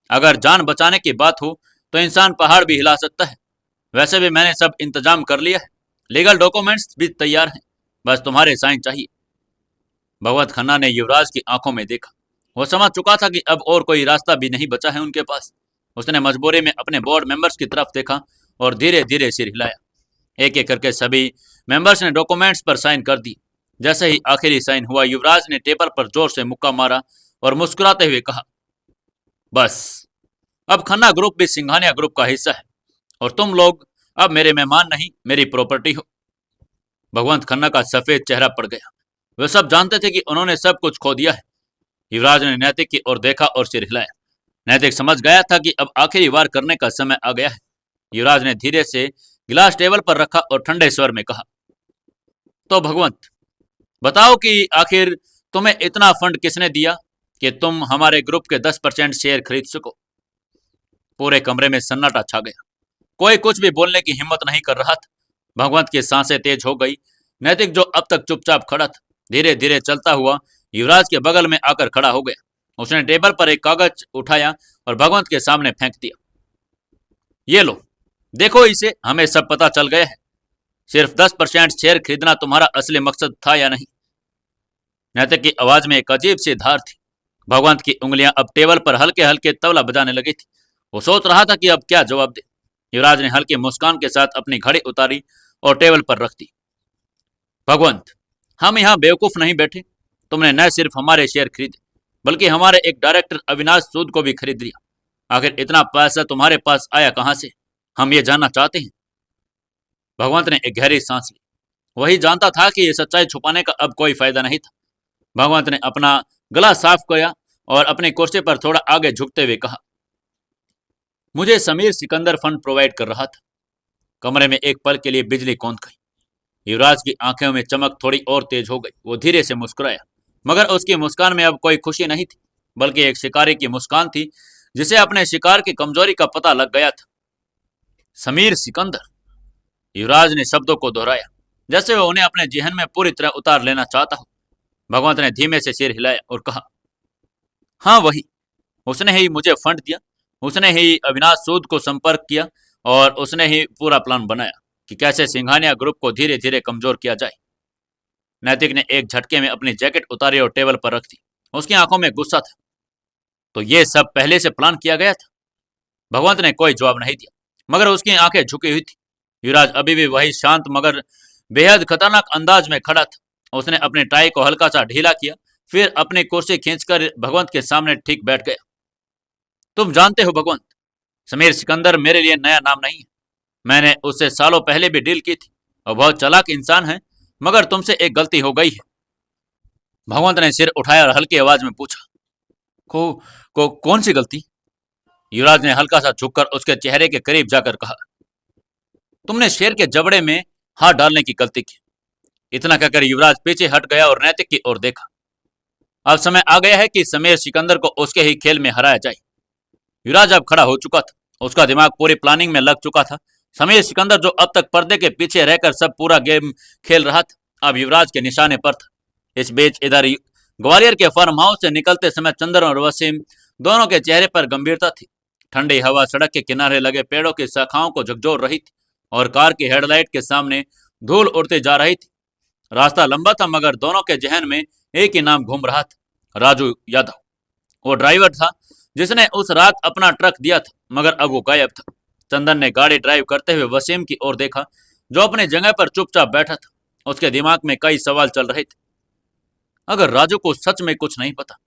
अगर जान बचाने की बात हो तो इंसान पहाड़ भी हिला सकता है। वैसे भी मैंने सब इंतजाम कर लिया है, लीगल डॉक्यूमेंट्स भी तैयार हैं, बस तुम्हारे साइन चाहिए। भगवत खन्ना ने युवराज की आंखों में देखा। वो समझ चुका था कि अब और कोई रास्ता भी नहीं बचा है उनके पास। उसने मजबूरी में अपने बोर्ड मेंबर्स की तरफ देखा और धीरे धीरे सिर हिलाया। एक एक करके सभी मेंबर्स ने डॉक्यूमेंट्स पर साइन कर दी। जैसे ही आखिरी साइन हुआ, युवराज ने टेबल पर जोर से मुक्का मारा और मुस्कुराते हुए कहा, बस अब खन्ना ग्रुप भी सिंघानिया ग्रुप का हिस्सा है और तुम लोग अब मेरे मेहमान नहीं, मेरी प्रॉपर्टी हो। भगवंत खन्ना का सफेद चेहरा पड़ गया। वे सब जानते थे कि उन्होंने सब कुछ खो दिया है। युवराज ने नैतिक की ओर देखा और सिर हिलाया। नैतिक समझ गया था कि अब आखिरी वार करने का समय आ गया है। युवराज ने धीरे से गिलास टेबल पर रखा और ठंडे स्वर में कहा, तो भगवंत, बताओ कि आखिर तुम्हें इतना फंड किसने दिया कि तुम हमारे ग्रुप के 10% शेयर खरीद सको। पूरे कमरे में सन्नाटा छा गया। कोई कुछ भी बोलने की हिम्मत नहीं कर रहा था। भगवंत की सांसें तेज हो गई। नैतिक, जो अब तक चुपचाप खड़ा था, धीरे धीरे चलता हुआ युवराज के बगल में आकर खड़ा हो गया। उसने टेबल पर एक कागज उठाया और भगवंत के सामने फेंक दिया। ये लो, देखो इसे, हमें सब पता चल गया है। सिर्फ 10% शेयर खरीदना तुम्हारा असली मकसद था या नहीं? नैतिक की आवाज में एक अजीब सी धार थी। भगवंत की उंगलियां अब टेबल पर हल्के हल्के तबला बजाने लगी थी। वो सोच रहा था कि अब क्या जवाब दे। युवराज ने हल्की मुस्कान के साथ अपनी घड़ी उतारी और टेबल पर रख दी। भगवंत, हम यहाँ बेवकूफ नहीं बैठे। तुमने न सिर्फ हमारे शेयर खरीदे बल्कि हमारे एक डायरेक्टर अविनाश सूद को भी खरीद लिया। आखिर इतना पैसा तुम्हारे पास आया कहां से, हम ये जानना चाहते हैं। भगवंत ने एक गहरी सांस ली। वही जानता था कि ये सच्चाई छुपाने का अब कोई फायदा नहीं था। भगवंत ने अपना गला साफ किया और अपनी कुर्सी पर थोड़ा आगे झुकते हुए कहा, मुझे समीर सिकंदर फंड प्रोवाइड कर रहा था। कमरे में एक पल के लिए बिजली कौंध गई। युवराज की आंखों में चमक थोड़ी और तेज हो गई। वो धीरे से मुस्कुराया, मगर उसकी मुस्कान में अब कोई खुशी नहीं थी। बल्कि एक शिकारी की मुस्कान थी जिसे अपने शिकार की कमजोरी का पता लग गया था। समीर सिकंदर। युवराज ने शब्दों को दोहराया, जैसे वह उन्हें अपने जहन में पूरी तरह उतार लेना चाहता हो। भगवंत ने धीमे से सिर हिलाया और कहा, हाँ वही। उसने ही मुझे फंड दिया, उसने ही अविनाश सूद को संपर्क किया और उसने ही पूरा प्लान बनाया कि कैसे सिंघानिया ग्रुप को धीरे धीरे कमजोर किया जाए। नैतिक ने एक झटके में अपनी जैकेट उतारी और टेबल पर रख दी। उसकी आंखों में गुस्सा था। तो ये सब पहले से प्लान किया गया था? भगवंत ने कोई जवाब नहीं दिया, मगर उसकी आंखें झुकी हुई थी। युवराज अभी भी वही शांत मगर बेहद खतरनाक अंदाज में खड़ा था। उसने अपने टाई को हल्का सा ढीला किया, फिर अपनी कुर्सी खींचकर भगवंत के सामने ठीक बैठ गया। तुम जानते हो भगवंत, समीर सिकंदर मेरे लिए नया नाम नहीं है। मैंने उससे सालों पहले भी डील की थी और बहुत चालाक इंसान है, मगर तुमसे एक गलती हो गई है। भगवंत ने सिर उठाया और हल्की आवाज में पूछा, कौन सी गलती? युवराज ने हल्का सा झुककर उसके चेहरे के करीब जाकर कहा, तुमने शेर के जबड़े में हाथ डालने की गलती की। इतना कहकर युवराज पीछे हट गया और नैतिक की ओर देखा। अब समय आ गया है कि समीर सिकंदर को उसके ही खेल में हराया जाए। युवराज अब खड़ा हो चुका था। उसका दिमाग पूरी प्लानिंग में लग चुका था। समीर सिकंदर जो अब तक पर्दे के पीछे रहकर सब पूरा गेम खेल रहा था, अब युवराज के निशाने पर था। इस बीच इधर ग्वालियर के फार्म हाउस से निकलते समय चंदन और वसीम दोनों के चेहरे पर गंभीरता थी। ठंडी हवा सड़क के किनारे लगे पेड़ों की शाखाओं को झकझोर रही थी और कार की हेडलाइट के सामने धूल उड़ती जा रही थी। रास्ता लंबा था, मगर दोनों के जहन में एक ही नाम घूम रहा था, राजू यादव। वो ड्राइवर था जिसने उस रात अपना ट्रक दिया था, मगर अब वो गायब था। चंदन ने गाड़ी ड्राइव करते हुए वसीम की ओर देखा, जो अपनी जगह पर चुपचाप बैठा था। उसके दिमाग में कई सवाल चल रहे थे। अगर राजू को सच में कुछ नहीं पता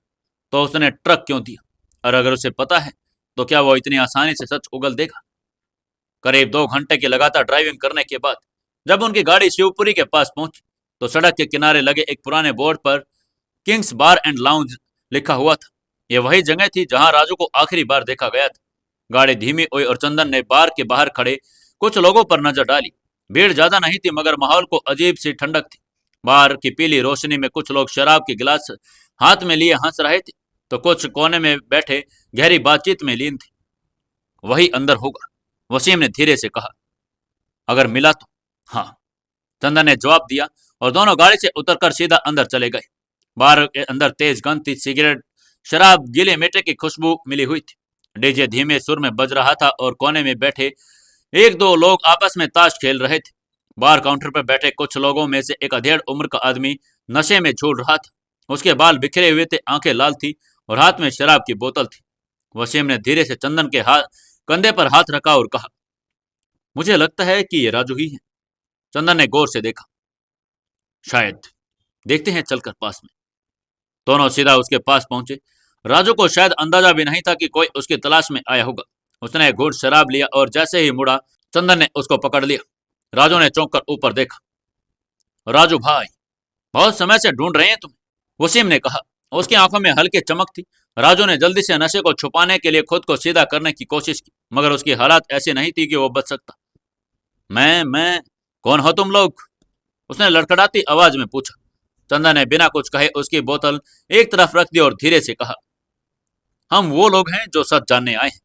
तो उसने ट्रक क्यों दिया, और अगर उसे पता है तो क्या वो इतनी आसानी से सच उगल देगा? करीब 2 घंटे की लगातार ड्राइविंग करने के बाद जब उनकी गाड़ी शिवपुरी के पास पहुंची तो सड़क के किनारे लगे एक पुराने बोर्ड पर किंग्स बार एंड लाउंज लिखा हुआ था। यह वही जगह थी जहां राजू को आखिरी बार देखा गया था। गाड़ी धीमी हुई और चंदन ने बार के बाहर खड़े कुछ लोगों पर नजर डाली। भीड़ ज्यादा नहीं थी, मगर माहौल को अजीब सी ठंडक थी। बार की पीली रोशनी में कुछ लोग शराब के गिलास हाथ में लिए हंस रहे थे, तो कुछ कोने में बैठे गहरी बातचीत में लीन थे। वही अंदर होगा, वसीम ने धीरे से कहा। अगर मिला तो? हाँ, चंदन ने जवाब दिया और दोनों गाड़ी से उतरकर सीधा अंदर चले गए। बार के अंदर तेज गंध थी, सिगरेट, शराब, गीले मीठे की खुशबू मिली हुई थी। डीजे धीमे सुर में बज रहा था और कोने में बैठे एक दो लोग आपस में ताश खेल रहे थे। बार काउंटर पर बैठे कुछ लोगों में से एक अधेड़ उम्र का आदमी नशे में झूल रहा था। उसके बाल बिखरे हुए थे, आंखें लाल थी और हाथ में शराब की बोतल थी। वसीम ने धीरे से चंदन के हाथ कंधे पर हाथ रखा और कहा, मुझे लगता है कि ये राजू ही है। चंदन ने गौर से देखा। शायद, देखते हैं चलकर पास में। दोनों सीधा उसके पास पहुंचे। राजू को शायद अंदाजा भी नहीं था कि कोई उसकी तलाश में आया होगा। उसने घूंट शराब लिया और जैसे ही मुड़ा, चंदन ने उसको पकड़ लिया। राजू ने चौंक कर ऊपर देखा। राजू भाई, बहुत समय से ढूंढ रहे हैं तुम्हें, वसीम ने कहा। उसकी आंखों में हल्की चमक थी। राजू ने जल्दी से नशे को छुपाने के लिए खुद को सीधा करने की कोशिश की, मगर उसकी हालत ऐसी नहीं थी कि वो बच सकता। मैं कौन हो तुम लोग? उसने लड़खड़ाती आवाज में पूछा। चंदा ने बिना कुछ कहे उसकी बोतल एक तरफ रख दी और धीरे से कहा, हम वो लोग हैं जो सच जानने आए हैं।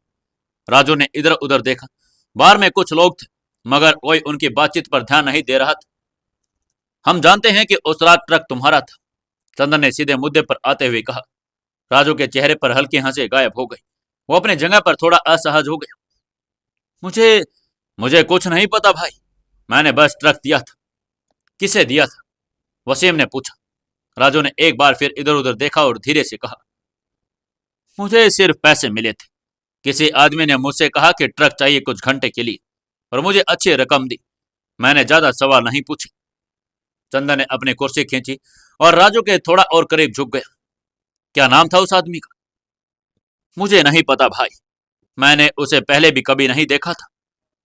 राजू ने इधर उधर देखा। बार में कुछ लोग थे, मगर कोई उनकी बातचीत पर ध्यान नहीं दे रहा था। हम जानते हैं कि उस रात ट्रक तुम्हारा था, चंदन ने सीधे मुद्दे पर आते हुए कहा। राजू के चेहरे पर हल्की हंसी गायब हो गई। वो अपने जगह पर थोड़ा असहज हो गया। मुझे मुझे कुछ नहीं पता भाई, मैंने बस ट्रक दिया था। किसे दिया था? वसीम ने पूछा। राजू ने एक बार फिर इधर उधर देखा और धीरे से कहा, मुझे सिर्फ पैसे मिले थे। किसी आदमी ने मुझसे कहा कि ट्रक चाहिए कुछ घंटे के लिए और मुझे अच्छी रकम दी। मैंने ज्यादा सवाल नहीं पूछे। चंदन ने अपनी कुर्सी खींची और राजू के थोड़ा और करीब झुक गया। क्या नाम था उस आदमी का? मुझे नहीं पता भाई, मैंने उसे पहले भी कभी नहीं देखा था।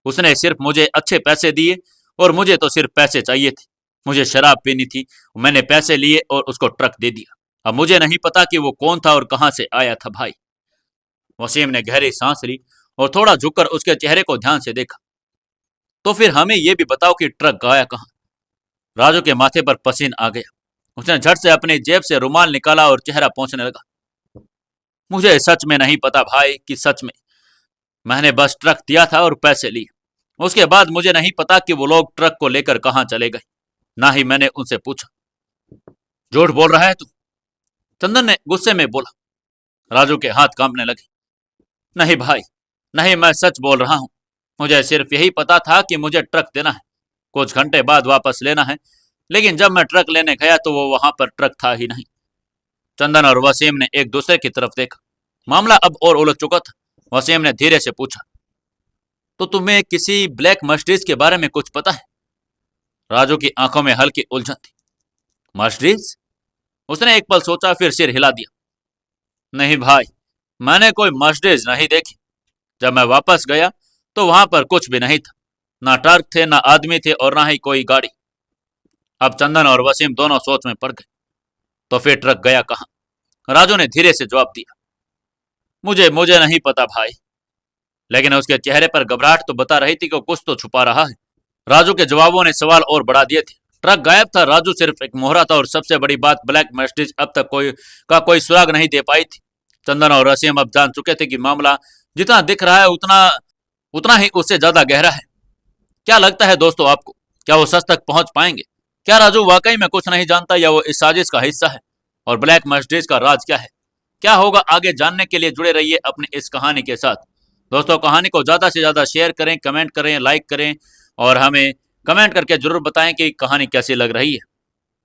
उसने सिर्फ मुझे अच्छे पैसे दिए और मुझे तो सिर्फ पैसे चाहिए थे। मुझे शराब पीनी थी, मैंने पैसे लिए और उसको ट्रक दे दिया। अब मुझे नहीं पता कि वो कौन था और कहां से आया था भाई। वसीम ने गहरी सांस ली और थोड़ा झुककर उसके चेहरे को ध्यान से देखा। तो फिर हमें यह भी बताओ कि ट्रक गया कहां? राजू के माथे पर पसीना आ गया। उसने झट से अपनी जेब से रुमाल निकाला और चेहरा पोंछने लगा। मुझे सच में नहीं पता भाई कि सच में मैंने बस ट्रक दिया था और पैसे लिए। उसके बाद मुझे नहीं पता कि वो लोग ट्रक को लेकर कहाँ चले गए, ना ही मैंने उनसे पूछा। झूठ बोल रहा है तू, चंदन ने गुस्से में बोला। राजू के हाथ कांपने लगे। नहीं भाई, नहीं, मैं सच बोल रहा हूँ। मुझे सिर्फ यही पता था कि मुझे ट्रक देना है, कुछ घंटे बाद वापस लेना है, लेकिन जब मैं ट्रक लेने गया तो वो वहां पर ट्रक था ही नहीं। चंदन और वसीम ने एक दूसरे की तरफ देखा। मामला अब और उलझ चुका था। वसीम ने धीरे से पूछा, तो तुम्हें किसी ब्लैक मर्सिडीज के बारे में कुछ पता है? राजू की आंखों में हल्की उलझन थी। मर्सिडीज? उसने एक पल सोचा, फिर सिर हिला दिया। नहीं भाई, मैंने कोई मर्सिडीज नहीं देखी। जब मैं वापस गया तो वहां पर कुछ भी नहीं था, ना ट्रक थे, ना आदमी थे, और ना ही कोई गाड़ी। अब चंदन और वसीम दोनों सोच में पड़ गए। तो फिर ट्रक गया कहाँ? राजू ने धीरे से जवाब दिया, मुझे मुझे नहीं पता भाई। लेकिन उसके चेहरे पर घबराहट तो बता रही थी कि कुछ तो छुपा रहा है। राजू के जवाबों ने सवाल और बढ़ा दिए थे। ट्रक गायब था, राजू सिर्फ एक मोहरा था, और सबसे बड़ी बात, ब्लैक मर्सिडीज अब तक कोई सुराग नहीं दे पाई थी। चंदन और वसीम अब जान चुके थे कि मामला जितना दिख रहा है उतना उतना ही उससे ज्यादा गहरा है। क्या लगता है दोस्तों आपको, क्या वो सच तक पहुंच पाएंगे? क्या राजू वाकई में कुछ नहीं जानता, या वो इस साजिश का हिस्सा है? और ब्लैक मर्सिडीज का राज क्या है? क्या होगा आगे, जानने के लिए जुड़े रहिए अपनी इस कहानी के साथ। दोस्तों, कहानी को ज्यादा से ज्यादा शेयर करें, कमेंट करें, लाइक करें, और हमें कमेंट करके जरूर बताएं कि कहानी कैसी लग रही है।